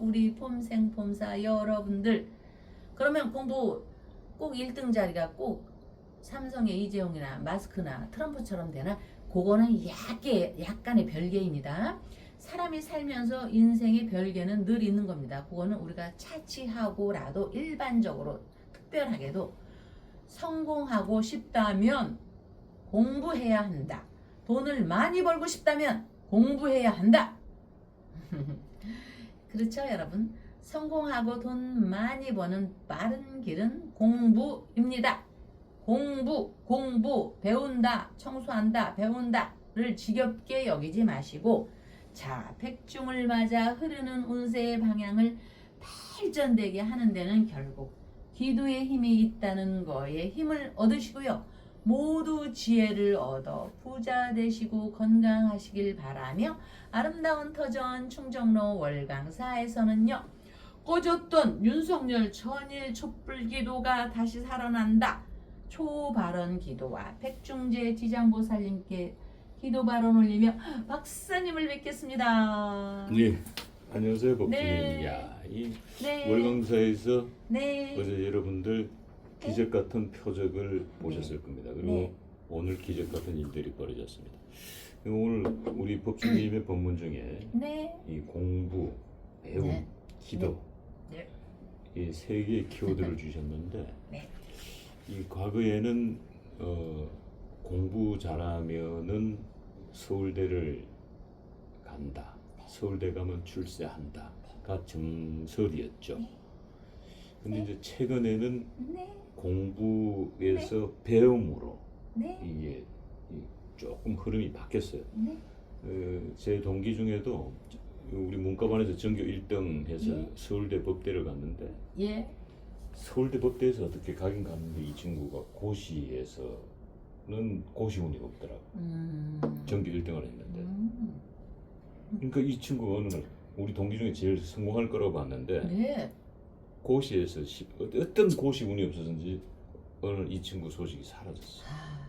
우리 폼생폼사 여러분들. 그러면 공부 꼭 1등 자리가 꼭 삼성의 이재용이나 마스크나 트럼프처럼 되나? 그거는 약간의 별개입니다. 사람이 살면서 인생의 별개는 늘 있는 겁니다. 그거는 우리가 차치하고라도 일반적으로 특별하게도 성공하고 싶다면 공부해야 한다. 돈을 많이 벌고 싶다면 공부해야 한다. 그렇죠, 여러분? 성공하고 돈 많이 버는 빠른 길은 공부입니다. 공부, 배운다, 청소한다, 배운다를 지겹게 여기지 마시고 자, 백중을 맞아 흐르는 운세의 방향을 발전되게 하는 데는 결국 기도의 힘이 있다는 거에 힘을 얻으시고요. 모두 지혜를 얻어 부자 되시고 건강하시길 바라며 아름다운 터전 충정로 월강사에서는요. 꺼졌던 윤석열 전일 촛불기도가 다시 살아난다. 초발언 기도와 백중제 지장보살님께 기도 발언 올리며 박사님을 뵙겠습니다. 네, 안녕하세요, 법주님. 네. 야, 이 네. 월강사에서 네. 어제 여러분들 기적 같은 표적을 보셨을 겁니다. 그리고 네. 오늘 기적 같은 일들이 벌어졌습니다. 오늘 우리 법주님의 법문 중에 네. 이 공부, 배움, 네. 기도 네. 이 세 개의 키워드를 주셨는데 네. 이 과거에는 공부 잘하면은 서울대를 간다. 서울대 가면 출세한다가 정설이었죠. 근데 이제 최근에는 네. 공부에서 배움으로 네. 이게 조금 흐름이 바뀌었어요. 네. 제 동기 중에도 우리 문과반에서 전교 1등 해서 예. 서울대 법대를 갔는데 예. 서울대 법대에서 어떻게 가긴 갔는데 이 친구가 고시에서는 고시운이 없더라고. 전교 1등을 했는데. 그러니까 이 친구가 어느 날 우리 동기 중에 제일 성공할 거라고 봤는데 네. 고시에서 어떤 고시운이 없었는지 어느 날 이 친구 소식이 사라졌어. 아,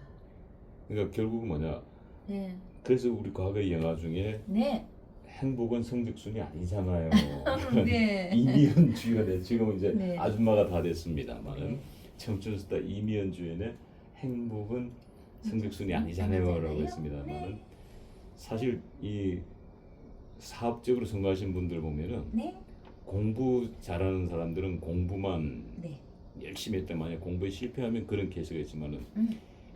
그러니까 결국은 뭐냐? 네. 그래서 우리 과거의 영화 중에 네. 행복은 성적순이 아니잖아요. 네. 이미연 주연의 지금은 이제 네. 아줌마가 다 됐습니다만은 네. 청춘스타 이미연 주연의 행복은 성적순이 아니잖아요라고 했습니다만은 네. 사실 이 사업적으로 성공하신 분들 보면은 네. 공부 잘하는 사람들은 공부만 네. 열심히 했다. 만약 공부에 실패하면 그런 케이스가 있지만은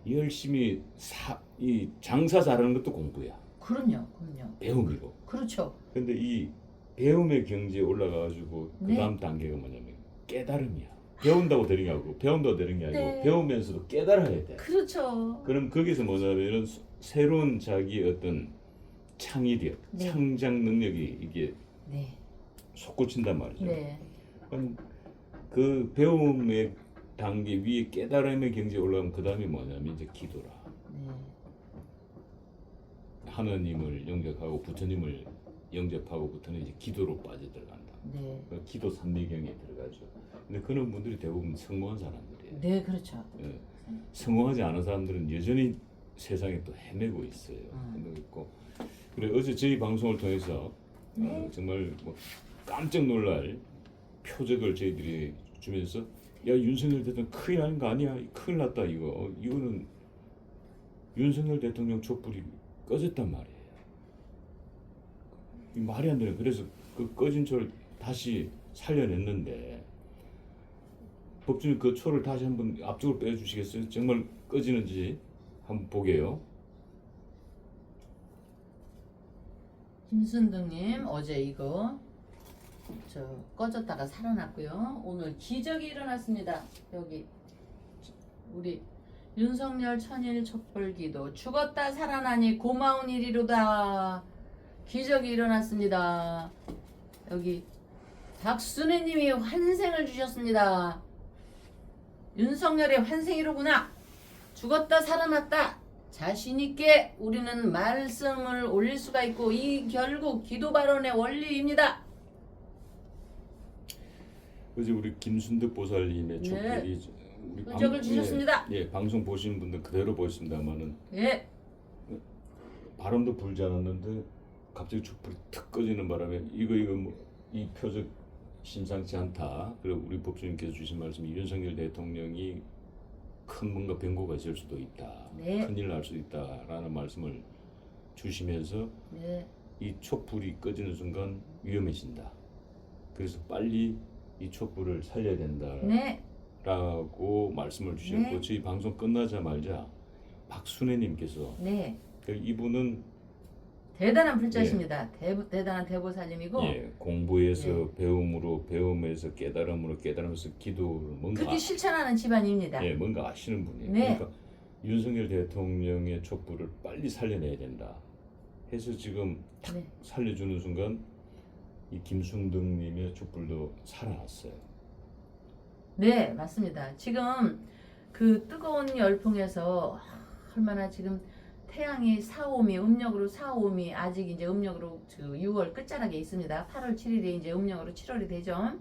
열심히 이 장사 잘하는 것도 공부야. 그럼요. 배움이고. 그렇죠. 근데 이 배움의 경지에 올라가가지고 그 네. 다음 단계가 뭐냐면 깨달음이야. 배운다고 되는 게 아니고 배운다고 되는 게 아니고 네. 배우면서도 깨달아야 돼. 그렇죠. 그럼 거기서 뭐냐면은 새로운 자기의 어떤 창의력, 네. 창작 능력이 이게 네. 솟구친단 말이죠. 네. 그럼 그 배움의 단계 위에 깨달음의 경지에 올라가면 그 다음이 뭐냐면 이제 기도라. 네. 하나님을 영접하고 부처님을 영접하고부터는 이제 기도로 빠져들어간다. 네. 그 기도 삼매경에 들어가죠. 근데 그런 분들이 대부분 성공한 사람들이에요. 네, 그렇죠. 예. 성공하지 않은 사람들은 여전히 세상에 또 헤매고 있어요. 헤매고 있고. 그래 어제 저희 방송을 통해서 네. 정말 뭐 깜짝 놀랄 표적을 저희들이 주면서 야 윤석열 대통령 큰일 나는 거 아니야? 큰일 났다 이거. 이거는 윤석열 대통령 촛불이 꺼졌단 말이에요. 이 말이 안 되는. 그래서 그 꺼진 초를 다시 살려냈는데 법주님 그 초를 다시 한번 앞쪽으로 빼주시겠어요? 정말 꺼지는지 한번 보게요. 김순득님 어제 이거 꺼졌다가 살아났고요. 오늘 기적이 일어났습니다. 여기 우리 윤석열 천일 촛불기도 죽었다 살아나니 고마운 일이로다. 기적이 일어났습니다. 여기 박순애님이 환생을 주셨습니다. 윤석열의 환생이로구나. 죽었다 살아났다. 자신있게 우리는 말씀을 올릴 수가 있고 이 결국 기도 발언의 원리입니다. 어제 우리 김순득 보살님의 촛불이 우리 흔적을 주셨습니다. 예, 방송 보시는 분들 그대로 보셨습니다만은 예. 바람도 불지 않았는데 갑자기 촛불이 탁 꺼지는 바람에 이거 이 표적 심상치 않다. 그리고 우리 법주님께서 주신 말씀 윤석열 대통령이 큰 뭔가 변고가 있을 수도 있다. 네. 큰일 날 수도 있다라는 말씀을 주시면서 네. 이 촛불이 꺼지는 순간 위험해진다. 그래서 빨리 이 촛불을 살려야 된다라고 네. 말씀을 주셨고 네. 저희 방송 끝나자마자 박순애님께서 네. 이분은 대단한 불자십니다. 대단한 대보살님이고 공부에서 예. 배움으로 배움에서 깨달음으로 깨달으면서 기도를 뭔가 그렇게 실천하는 집안입니다. 뭔가 아시는 분이에요. 네. 그러니까 윤석열 대통령의 촛불을 빨리 살려내야 된다 해서 지금 탁 네. 살려주는 순간 이 김순득님의 촛불도 살아났어요. 네, 맞습니다. 지금 그 뜨거운 열풍에서 얼마나 지금 태양이 4호미 음력으로 4호미 아직 이제 음력으로 6월 끝자락에 있습니다. 8월 7일에 이제 음력으로 7월이 되죠.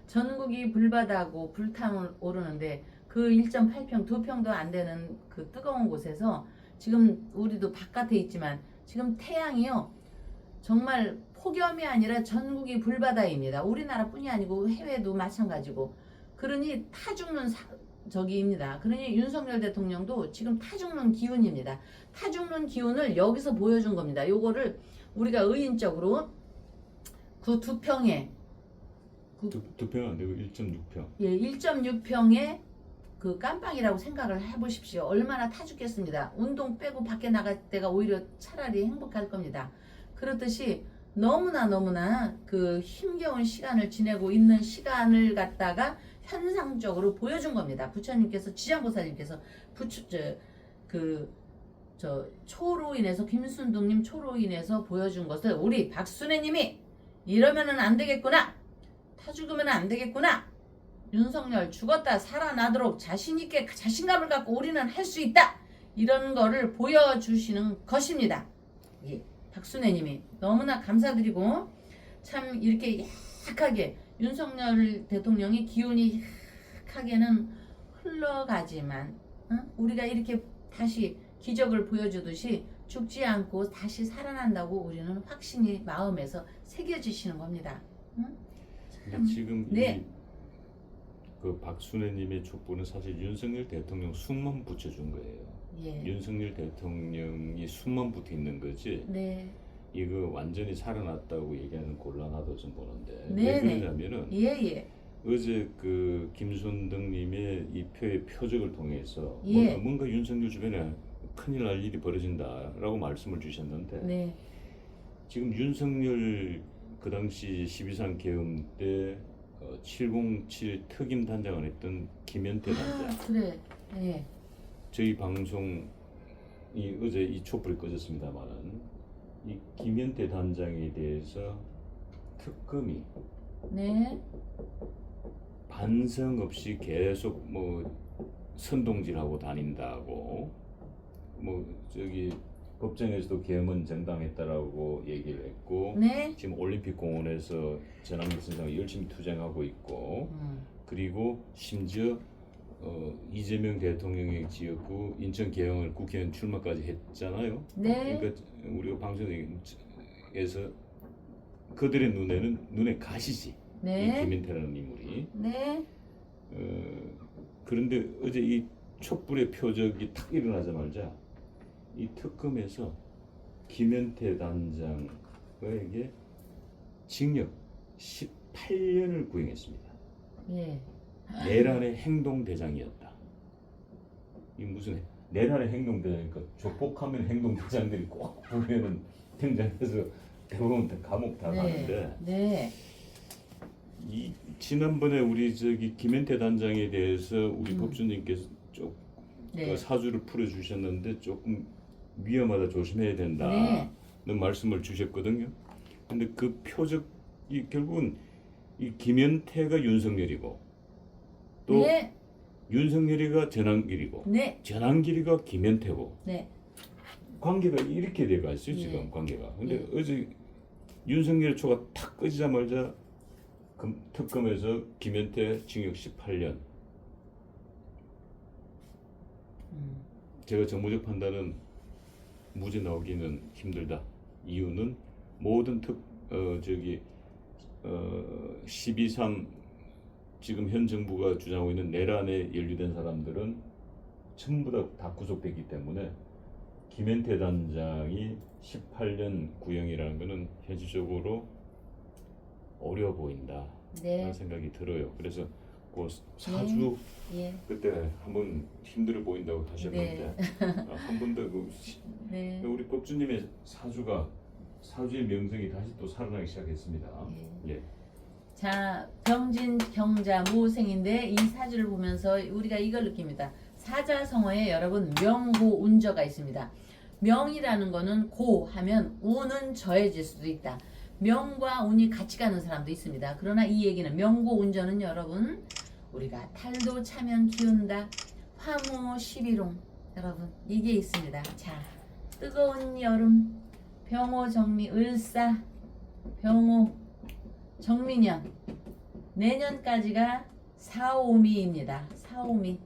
전국이 불바다고 불타오르는데 그 1.8평, 2평도 안 되는 그 뜨거운 곳에서 지금 우리도 바깥에 있지만 지금 태양이요. 정말 폭염이 아니라 전국이 불바다입니다. 우리나라뿐이 아니고 해외도 마찬가지고. 그러니 타 죽는 저기입니다. 그러니 윤석열 대통령도 지금 타 죽는 기운입니다. 타 죽는 기운을 여기서 보여준 겁니다. 요거를 우리가 의인적으로 그 2평에 두 평 안 되고 1.6평. 예, 1.6평의 그 깜빵이라고 생각을 해보십시오. 얼마나 타 죽겠습니다. 운동 빼고 밖에 나갈 때가 오히려 차라리 행복할 겁니다. 그렇듯이 너무나 그 힘겨운 시간을 지내고 있는 시간을 갖다가 현상적으로 보여준 겁니다. 부처님께서 지장보살님께서 초로 인해서 김순득님 초로 인해서 보여준 것을 우리 박순애님이 이러면은 안 되겠구나. 타 죽으면 안 되겠구나. 윤석열 죽었다 살아나도록 자신있게 자신감을 갖고 우리는 할 수 있다. 이런 거를 보여주시는 것입니다. 예, 박순애님이 너무나 감사드리고 참 이렇게 약하게 윤석열 대통령이 기운이 약하게는 흘러가지만 우리가 이렇게 다시 기적을 보여주듯이 죽지 않고 다시 살아난다고 우리는 확신이 마음에서 새겨지시는 겁니다. 근데 지금 네. 그 박순애님의 촛불은 사실 윤석열 대통령 숨만 붙여준 거예요. 예. 윤석열 대통령이 숨만 붙어 있는 거지. 네. 이거 완전히 살아났다고 얘기하는 곤란하다 좀 보는데 네, 왜 그러냐면은 예. 어제 그 김순득님의 이 표의 표적을 통해서 예. 뭔가 윤석열 주변에 큰일 날 일이 벌어진다라고 말씀을 주셨는데 네. 지금 윤석열 그 당시 12.3 계엄 때 707 특임 단장을 했던 김현태 단장. 그래. 예. 저희 방송이 어제 이 촛불이 꺼졌습니다만은 이 김현태 단장에 대해서 특검이 네. 반성 없이 계속 선동질하고 다닌다고 저기 법정에서도 계엄은 정당했다라고 얘기를 했고 네. 지금 올림픽 공원에서 전학력 선상을 열심히 투쟁하고 있고 그리고 심지어 이재명 대통령의 지역구 인천 계양을 국회의원 출마까지 했잖아요. 네. 그러니까 우리가 방송에서 그들의 눈에 가시지. 네. 이 김인태라는 인물이. 네. 그런데 어제 이 촛불의 표적이 탁 일어나자마자 이 특검에서 김현태 단장에게 징역 18년을 구형했습니다. 예. 내란의 행동대장이었다. 이 무슨 내란의 행동대장이니까 조폭하면 행동대장들이 꼭 보면은 등장해서 대부분 다 감옥 다 가는데 네. 이 지난번에 우리 저기 김현태 단장에 대해서 우리 법조님께서 조금 네. 사주를 풀어주셨는데 조금 위험하다 조심해야 된다. 네. 는 말씀을 주셨거든요. 근데 그 표적이 결국은 이 김현태가 윤석열이고 또 네. 윤석열이가 전환길이고 네. 전환길이가 김현태고 네. 관계가 이렇게 돼가 있어요 예. 지금 관계가. 근데 예. 어제 윤석열 초가 탁 끄지자마자 특검에서 김현태 징역 18년. 제가 정무적 판단은 무죄 나오기는 힘들다. 이유는 모든 12.3 지금 현 정부가 주장하고 있는 내란에 연루된 사람들은 전부 다 구속됐기 때문에 김현태 단장이 18년 구형이라는 것은 현실적으로 어려워 보인다. 네. 라는 생각이 들어요. 그래서 그 사주 예. 그때 한번 힘들어 보인다고 하셨는데 한 번 더 네. 우리 법주님의 사주의 명성이 다시 또 살아나기 시작했습니다. 예. 자, 병진 경자 모생인데 이 사주를 보면서 우리가 이걸 느낍니다. 사자성어에 여러분 명고 운저가 있습니다. 명이라는 거는 고 하면 운은 저해질 수도 있다. 명과 운이 같이 가는 사람도 있습니다. 그러나 이 얘기는 명고 운저는 여러분 우리가 탈도 차면 기운다. 화무 11홍 여러분 이게 있습니다. 자, 뜨거운 여름 병호 정미 을사 병호 정민년 내년까지가 사오미입니다. 사오미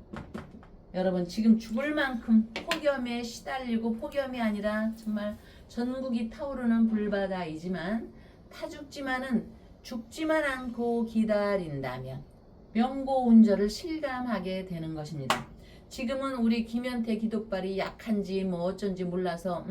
여러분 지금 죽을 만큼 폭염에 시달리고 폭염이 아니라 정말 전국이 타오르는 불바다이지만 타 죽지만은 죽지만 않고 기다린다면 명고운저를 실감하게 되는 것입니다. 지금은 우리 김현태 기독발이 약한지 뭐 어쩐지 몰라서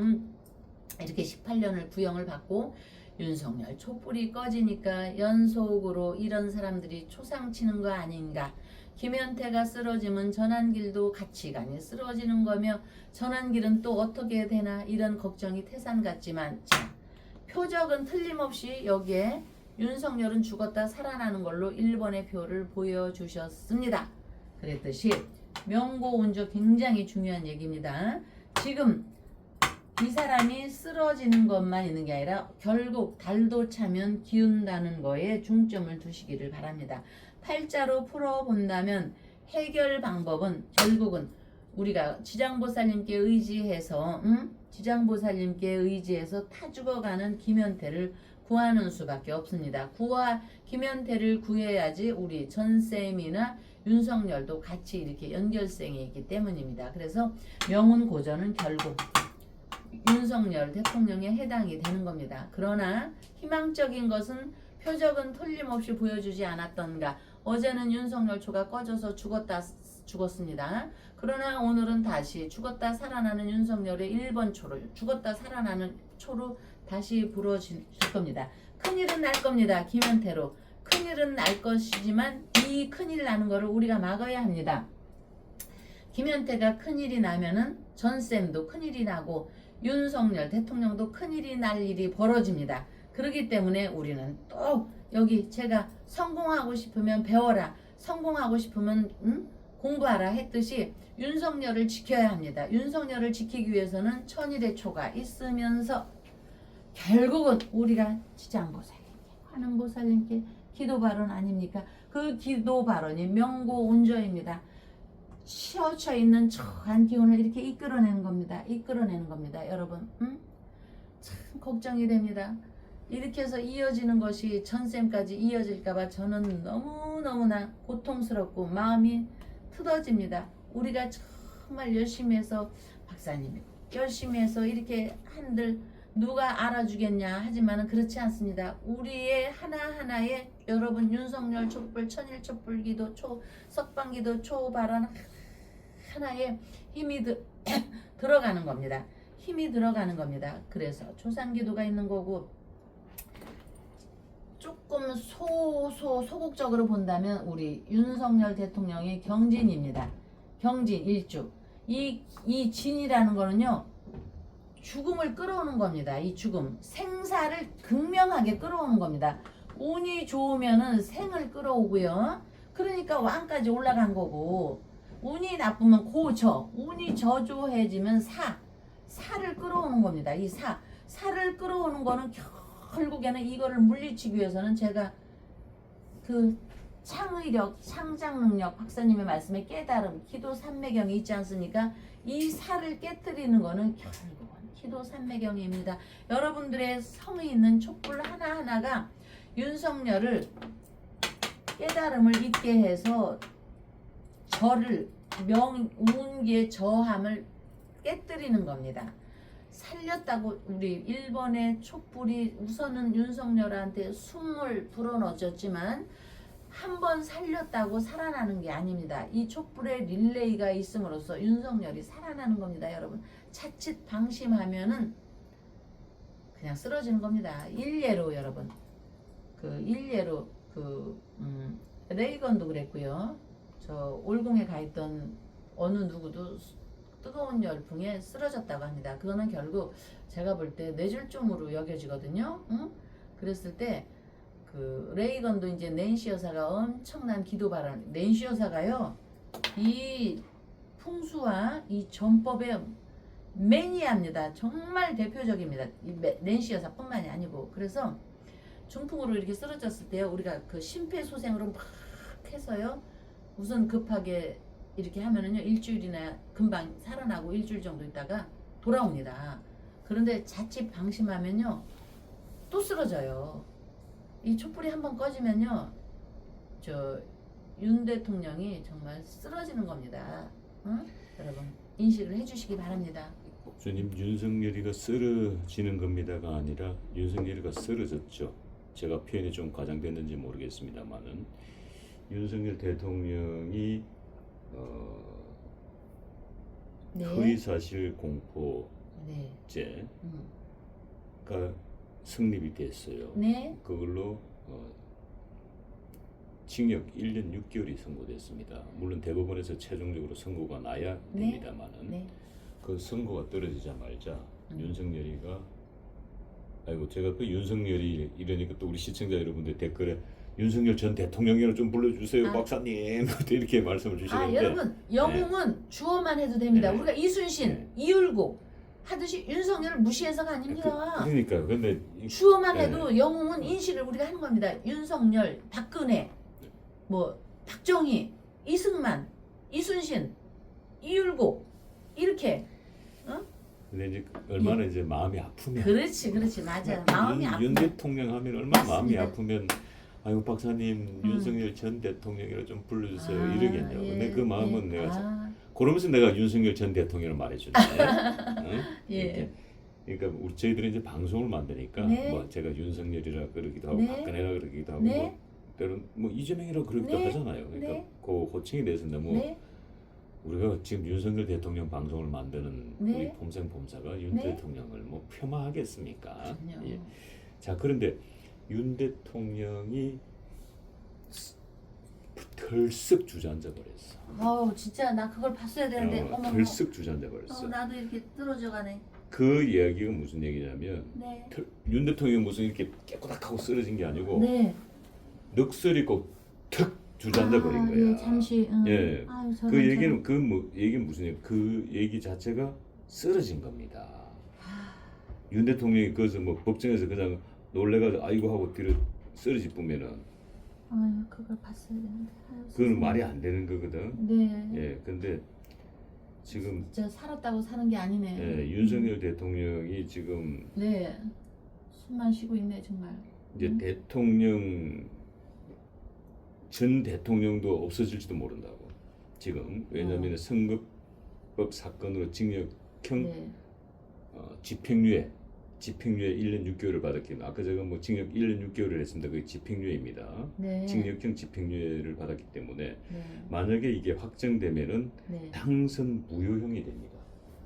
이렇게 18년을 구형을 받고 윤석열 촛불이 꺼지니까 연속으로 이런 사람들이 초상치는 거 아닌가. 김현태가 쓰러지면 전환길도 같이 가니 쓰러지는 거며 전환길은 또 어떻게 되나 이런 걱정이 태산 같지만 자, 표적은 틀림없이 여기에 윤석열은 죽었다 살아나는 걸로 1번의 표를 보여주셨습니다. 그랬듯이 명고운조 굉장히 중요한 얘기입니다. 지금 이 사람이 쓰러지는 것만 있는 게 아니라 결국 달도 차면 기운다는 거에 중점을 두시기를 바랍니다. 팔자로 풀어본다면 해결 방법은 결국은 우리가 지장보살님께 의지해서 타 죽어가는 김현태를 구하는 수밖에 없습니다. 김현태를 구해야지 우리 전쌤이나 윤석열도 같이 이렇게 연결성이 있기 때문입니다. 그래서 명운고전은 결국 윤석열 대통령에 해당이 되는 겁니다. 그러나 희망적인 것은 표적은 틀림없이 보여주지 않았던가. 어제는 윤석열 초가 꺼져서 죽었습니다. 그러나 오늘은 다시 죽었다 살아나는 윤석열의 1번 초를 죽었다 살아나는 초로 다시 불어질 겁니다. 큰일은 날 겁니다. 김현태로. 큰일은 날 것이지만 이 큰일 나는 거를 우리가 막아야 합니다. 김현태가 큰일이 나면은 전쌤도 큰일이 나고 윤석열 대통령도 큰일이 날 일이 벌어집니다. 그렇기 때문에 우리는 또 여기 제가 성공하고 싶으면 배워라. 성공하고 싶으면 공부하라 했듯이 윤석열을 지켜야 합니다. 윤석열을 지키기 위해서는 천일의 초가 있으면서 결국은 우리가 지장보살님께 관음보살님께 기도 발언 아닙니까? 그 기도 발언이 명고운조입니다. 치어쳐 있는 저한 기운을 이렇게 이끌어내는 겁니다. 여러분 참 걱정이 됩니다. 이렇게 해서 이어지는 것이 전쌤까지 이어질까봐 저는 너무너무나 고통스럽고 마음이 틀어집니다. 우리가 정말 열심히 해서 박사님이 열심히 해서 이렇게 한들 누가 알아주겠냐 하지만은 그렇지 않습니다. 우리의 하나하나의 여러분 윤석열 촛불 천일 촛불 기도 석방기도 초발언 하나에 힘이 들어가는 겁니다. 힘이 들어가는 겁니다. 그래서 초상기도가 있는 거고, 조금 소극적으로 본다면 우리 윤석열 대통령의 경진입니다. 경진 일주. 이 진이라는 거는요, 죽음을 끌어오는 겁니다. 이 죽음, 생사를 극명하게 끌어오는 겁니다. 운이 좋으면은 생을 끌어오고요. 그러니까 왕까지 올라간 거고, 운이 나쁘면 고저, 운이 저조해지면 사를 끌어오는 겁니다. 이 사를 끌어오는 거는 결국에는 이거를 물리치기 위해서는 제가 그 창의력, 창작 능력, 박사님의 말씀에 깨달음, 기도 삼매경이 있지 않습니까? 이 사를 깨뜨리는 거는 결국은 기도 삼매경입니다. 여러분들의 성이 있는 촛불 하나하나가 윤석열을 깨달음을 잊게 해서 저를 운기의 저함을 깨뜨리는 겁니다. 살렸다고 우리 일본의 촛불이 우선은 윤석열한테 숨을 불어넣었지만 한 번 살렸다고 살아나는 게 아닙니다. 이 촛불의 릴레이가 있음으로써 윤석열이 살아나는 겁니다. 여러분 자칫 방심하면은 그냥 쓰러지는 겁니다. 일례로 여러분 일례로 레이건도 그랬고요. 저 올궁에 가 있던 어느 누구도 뜨거운 열풍에 쓰러졌다고 합니다. 그거는 결국 제가 볼 때 뇌졸중으로 여겨지거든요. 응? 그랬을 때 그 레이건도 이제 낸시 여사가 엄청난 기도 발언, 낸시 여사가요 이 풍수와 이 전법의 매니아입니다. 정말 대표적입니다. 이 낸시 여사뿐만이 아니고. 그래서 중풍으로 이렇게 쓰러졌을 때요, 우리가 그 심폐소생으로 막 해서요, 우선 급하게 이렇게 하면은요 일주일이나 금방 살아나고 일주일 정도 있다가 돌아옵니다. 그런데 자칫 방심하면요 또 쓰러져요. 이 촛불이 한번 꺼지면요 저 윤 대통령이 정말 쓰러지는 겁니다. 응? 여러분 인식을 해주시기 바랍니다. 주님, 윤석열이가 쓰러지는 겁니다가 아니라 윤석열이가 쓰러졌죠. 제가 표현이 좀 과장됐는지 모르겠습니다만은 윤석열 대통령이 네. 허위사실 공포죄가 네. 성립이 됐어요. 네. 그걸로 징역 1년 6개월이 선고됐습니다. 물론 대법원에서 최종적으로 선고가 나야 네. 됩니다만은 네. 그 선고가 떨어지자마자 윤석열이가 아이고 제가 그 윤석열이 이러니까 또 우리 시청자 여러분들 댓글에 윤석열 전 대통령이라 좀 불러주세요 박사님 이렇게 말씀을 주시는데 여러분 영웅은 주어만 해도 됩니다. 네. 우리가 이순신, 네. 이율곡 하듯이 윤석열을 무시해서가 아닙니다. 그러니까 근데 주어만 네. 해도 영웅은 인식을 우리가 하는 겁니다. 윤석열, 박근혜, 뭐 박정희, 이승만, 이순신, 이율곡 이렇게. 근데 이제 얼마나 이제 마음이 아프면 그렇지 맞아. 마음이 아프면. 윤 대통령 하면 얼마나 마음이 맞습니다. 아프면 아이고 박사님 윤석열 전 대통령이라 좀 불러주세요 아, 이러겠냐고. 예, 근데 그 마음은 예. 내가 그러면서 내가 윤석열 전 대통령을 말해주네. 응? 예. 이렇게. 그러니까 저희들이 이제 방송을 만드니까 네. 뭐 제가 윤석열이라 그러기도 하고 네. 박근혜라 그러기도 하고 네. 뭐 때론 뭐 이재명이라 그러기도 네. 하잖아요. 그러니까 네. 그 호칭에 대해서 너무 네. 우리가 지금 윤석열 대통령 방송을 만드는 네. 우리 폼생폼사가 윤 네. 대통령을 뭐 폄하하겠습니까? 그럼요. 예. 자 그런데 윤 대통령이 덜썩 주저앉아 버렸어. 아우 진짜 나 그걸 봤어야 되는데 어머. 덜썩 주저앉아 버렸어. 나도 이렇게 떨어져 가네. 그 이야기가 무슨 얘기냐면 네. 윤 대통령이 무슨 이렇게 깨꼬닥하고 쓰러진 게 아니고 네. 넋을 잃고 툭 주저앉아 버린 거야. 예, 잠시. 예. 아유, 그 얘기는 얘기는 무슨 얘기? 그 얘기 자체가 쓰러진 겁니다. 윤 대통령이 그래서 뭐 법정에서 그냥 놀래가지고 아이고 하고 뒤로 쓰러지 보면은 아유, 그걸 봤어야 되는데. 아유, 그건 세상에. 말이 안 되는 거거든. 네. 예, 근데 지금 진짜 살았다고 사는 게 아니네. 예, 윤석열 대통령이 지금 네. 숨만 쉬고 있네 정말. 이제 대통령 전 대통령도 없어질지도 모른다고. 지금 왜냐하면 선거법 사건으로 징역형 네. 집행유예 1년 6개월을 받았기 때문에 아까 제가 뭐 징역 1년 6개월을 했습니다. 그게 집행유예입니다. 네. 징역형 집행유예를 받았기 때문에 네. 만약에 이게 확정되면은 네. 당선 무효형이 됩니다.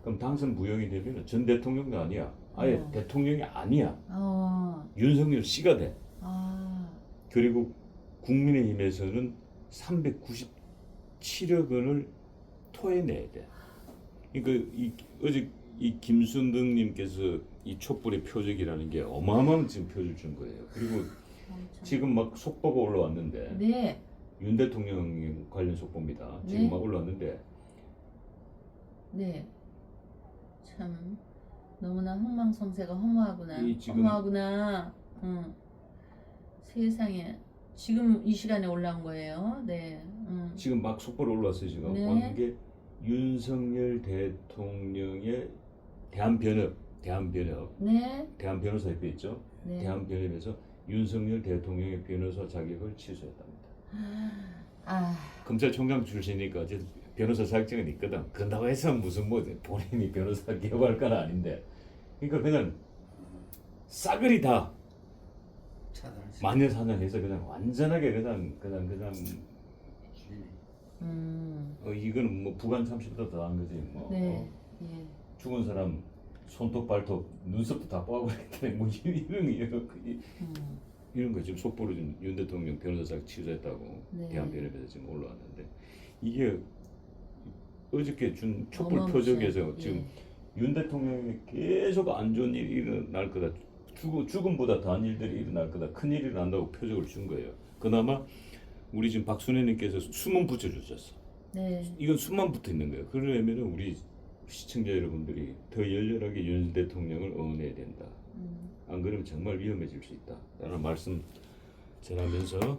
그럼 당선 부영이 되면 전 대통령도 아니야. 아예 대통령이 아니야. 어. 윤석열 씨가 돼. 아. 그리고 국민의힘에서는 397억 원을 토해내야 돼. 그러니까 어제 이 김순덕님께서 이 촛불의 표적이라는 게 어마어마한 지금 표를 준 거예요. 그리고 지금 막 속보가 올라왔는데 네. 윤 대통령 관련 속보입니다. 지금 네. 막 올라왔는데 네. 참 너무나 흥망성쇠가 허무하구나. 이 지금- 허무하구나. 응. 세상에 지금 이 시간에 올라온 거예요. 네. 응. 지금 막 속보로 올라왔어요. 지금 네. 왔는 게 윤석열 대통령의 대한변협 네. 대한변호사협회 있죠. 네. 대한변협에서 윤석열 대통령의 변호사 자격을 취소했답니다. 아. 검찰총장 출신이니까 어쨌든 변호사 자격증은 있거든. 그런다고 해서 무슨 뭐 본인이 변호사 개발할 건 아닌데, 그러니까 그냥 싸그리 다 마녀사냥해서 그냥 완전하게 그냥 이거는 뭐 부관 참시보다 더한 거지 뭐. 네. 예. 죽은 사람 손톱 발톱 눈썹도 다 뽑아고 그랬더니 뭐 이런 거 지금 속보로 지금 윤 대통령 변호사 자격 취소했다고 네. 대한변협에서 지금 올라왔는데, 이게 어저께 준 촛불 어마무시한, 표적에서 지금 윤 대통령이 계속 안 좋은 일이 일어날 거다, 죽음보다 더한 일들이 일어날 거다, 큰 일이 일어난다고 표적을 준 거예요. 그나마 우리 지금 박순애님께서 숨은 붙여주셨어. 네. 이건 숨만 붙어 있는 거예요. 그러려면 우리 시청자 여러분들이 더 열렬하게 윤 대통령을 응원해야 된다. 안 그러면 정말 위험해질 수 있다 라는 말씀 전하면서,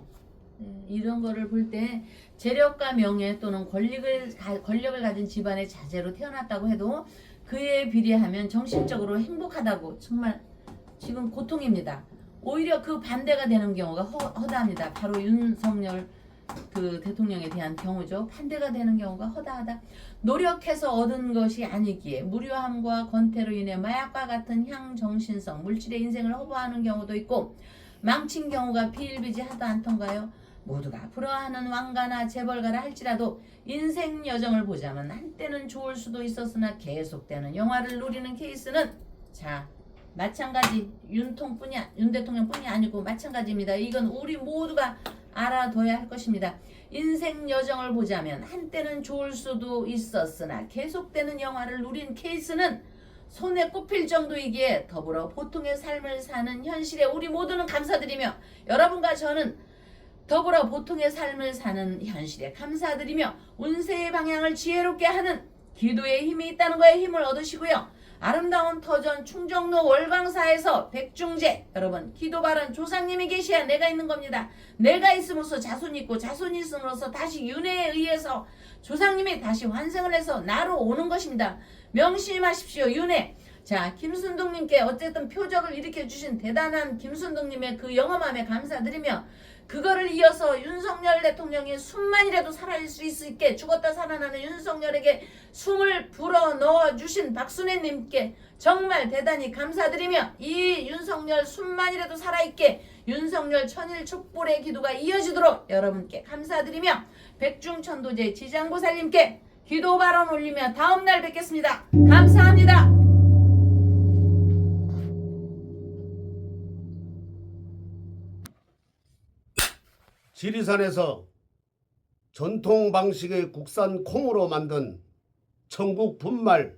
네, 이런 거를 볼 때 재력과 명예 또는 권력을 가진 집안의 자제로 태어났다고 해도 그에 비례하면 정신적으로 행복하다고 정말 지금 고통입니다. 오히려 그 반대가 되는 경우가 허다합니다. 바로 윤석열 그 대통령에 대한 경우죠. 반대가 되는 경우가 허다하다. 노력해서 얻은 것이 아니기에 무료함과 권태로 인해 마약과 같은 향정신성 물질의 인생을 허브하는 경우도 있고, 망친 경우가 비일비재하도 않던가요? 모두가 부러워하는 왕가나 재벌가라 할지라도 인생 여정을 보자면 한때는 좋을 수도 있었으나 계속되는 영화를 누리는 케이스는 자 마찬가지 윤 대통령뿐이 아니고 마찬가지입니다. 이건 우리 모두가 알아둬야 할 것입니다. 인생 여정을 보자면 한때는 좋을 수도 있었으나 계속되는 영화를 누린 케이스는 손에 꼽힐 정도이기에 더불어 보통의 삶을 사는 현실에 우리 모두는 감사드리며, 여러분과 저는 더불어 보통의 삶을 사는 현실에 감사드리며 운세의 방향을 지혜롭게 하는 기도의 힘이 있다는 거에 힘을 얻으시고요. 아름다운 터전 충정로 월광사에서 백중제, 여러분 기도 바른 조상님이 계셔야 내가 있는 겁니다. 내가 있음으로써 자손이 있고 자손이 있음으로써 다시 윤회에 의해서 조상님이 다시 환생을 해서 나로 오는 것입니다. 명심하십시오. 윤회. 자, 김순동님께 어쨌든 표적을 일으켜주신 대단한 김순동님의 그 영험함에 감사드리며, 그거를 이어서 윤석열 대통령이 숨만이라도 살아날 수 있게 죽었다 살아나는 윤석열에게 숨을 불어 넣어주신 박순애님께 정말 대단히 감사드리며, 이 윤석열 숨만이라도 살아있게 윤석열 천일 촛불의 기도가 이어지도록 여러분께 감사드리며, 백중천도제 지장보살님께 기도 발언 올리며 다음날 뵙겠습니다. 감사합니다. 지리산에서 전통 방식의 국산 콩으로 만든 천국 분말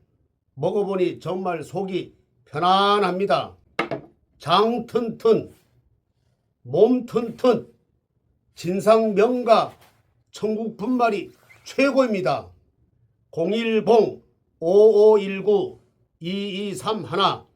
먹어보니 정말 속이 편안합니다. 장 튼튼, 몸 튼튼, 진상 명가 천국 분말이 최고입니다. 010-5519-2231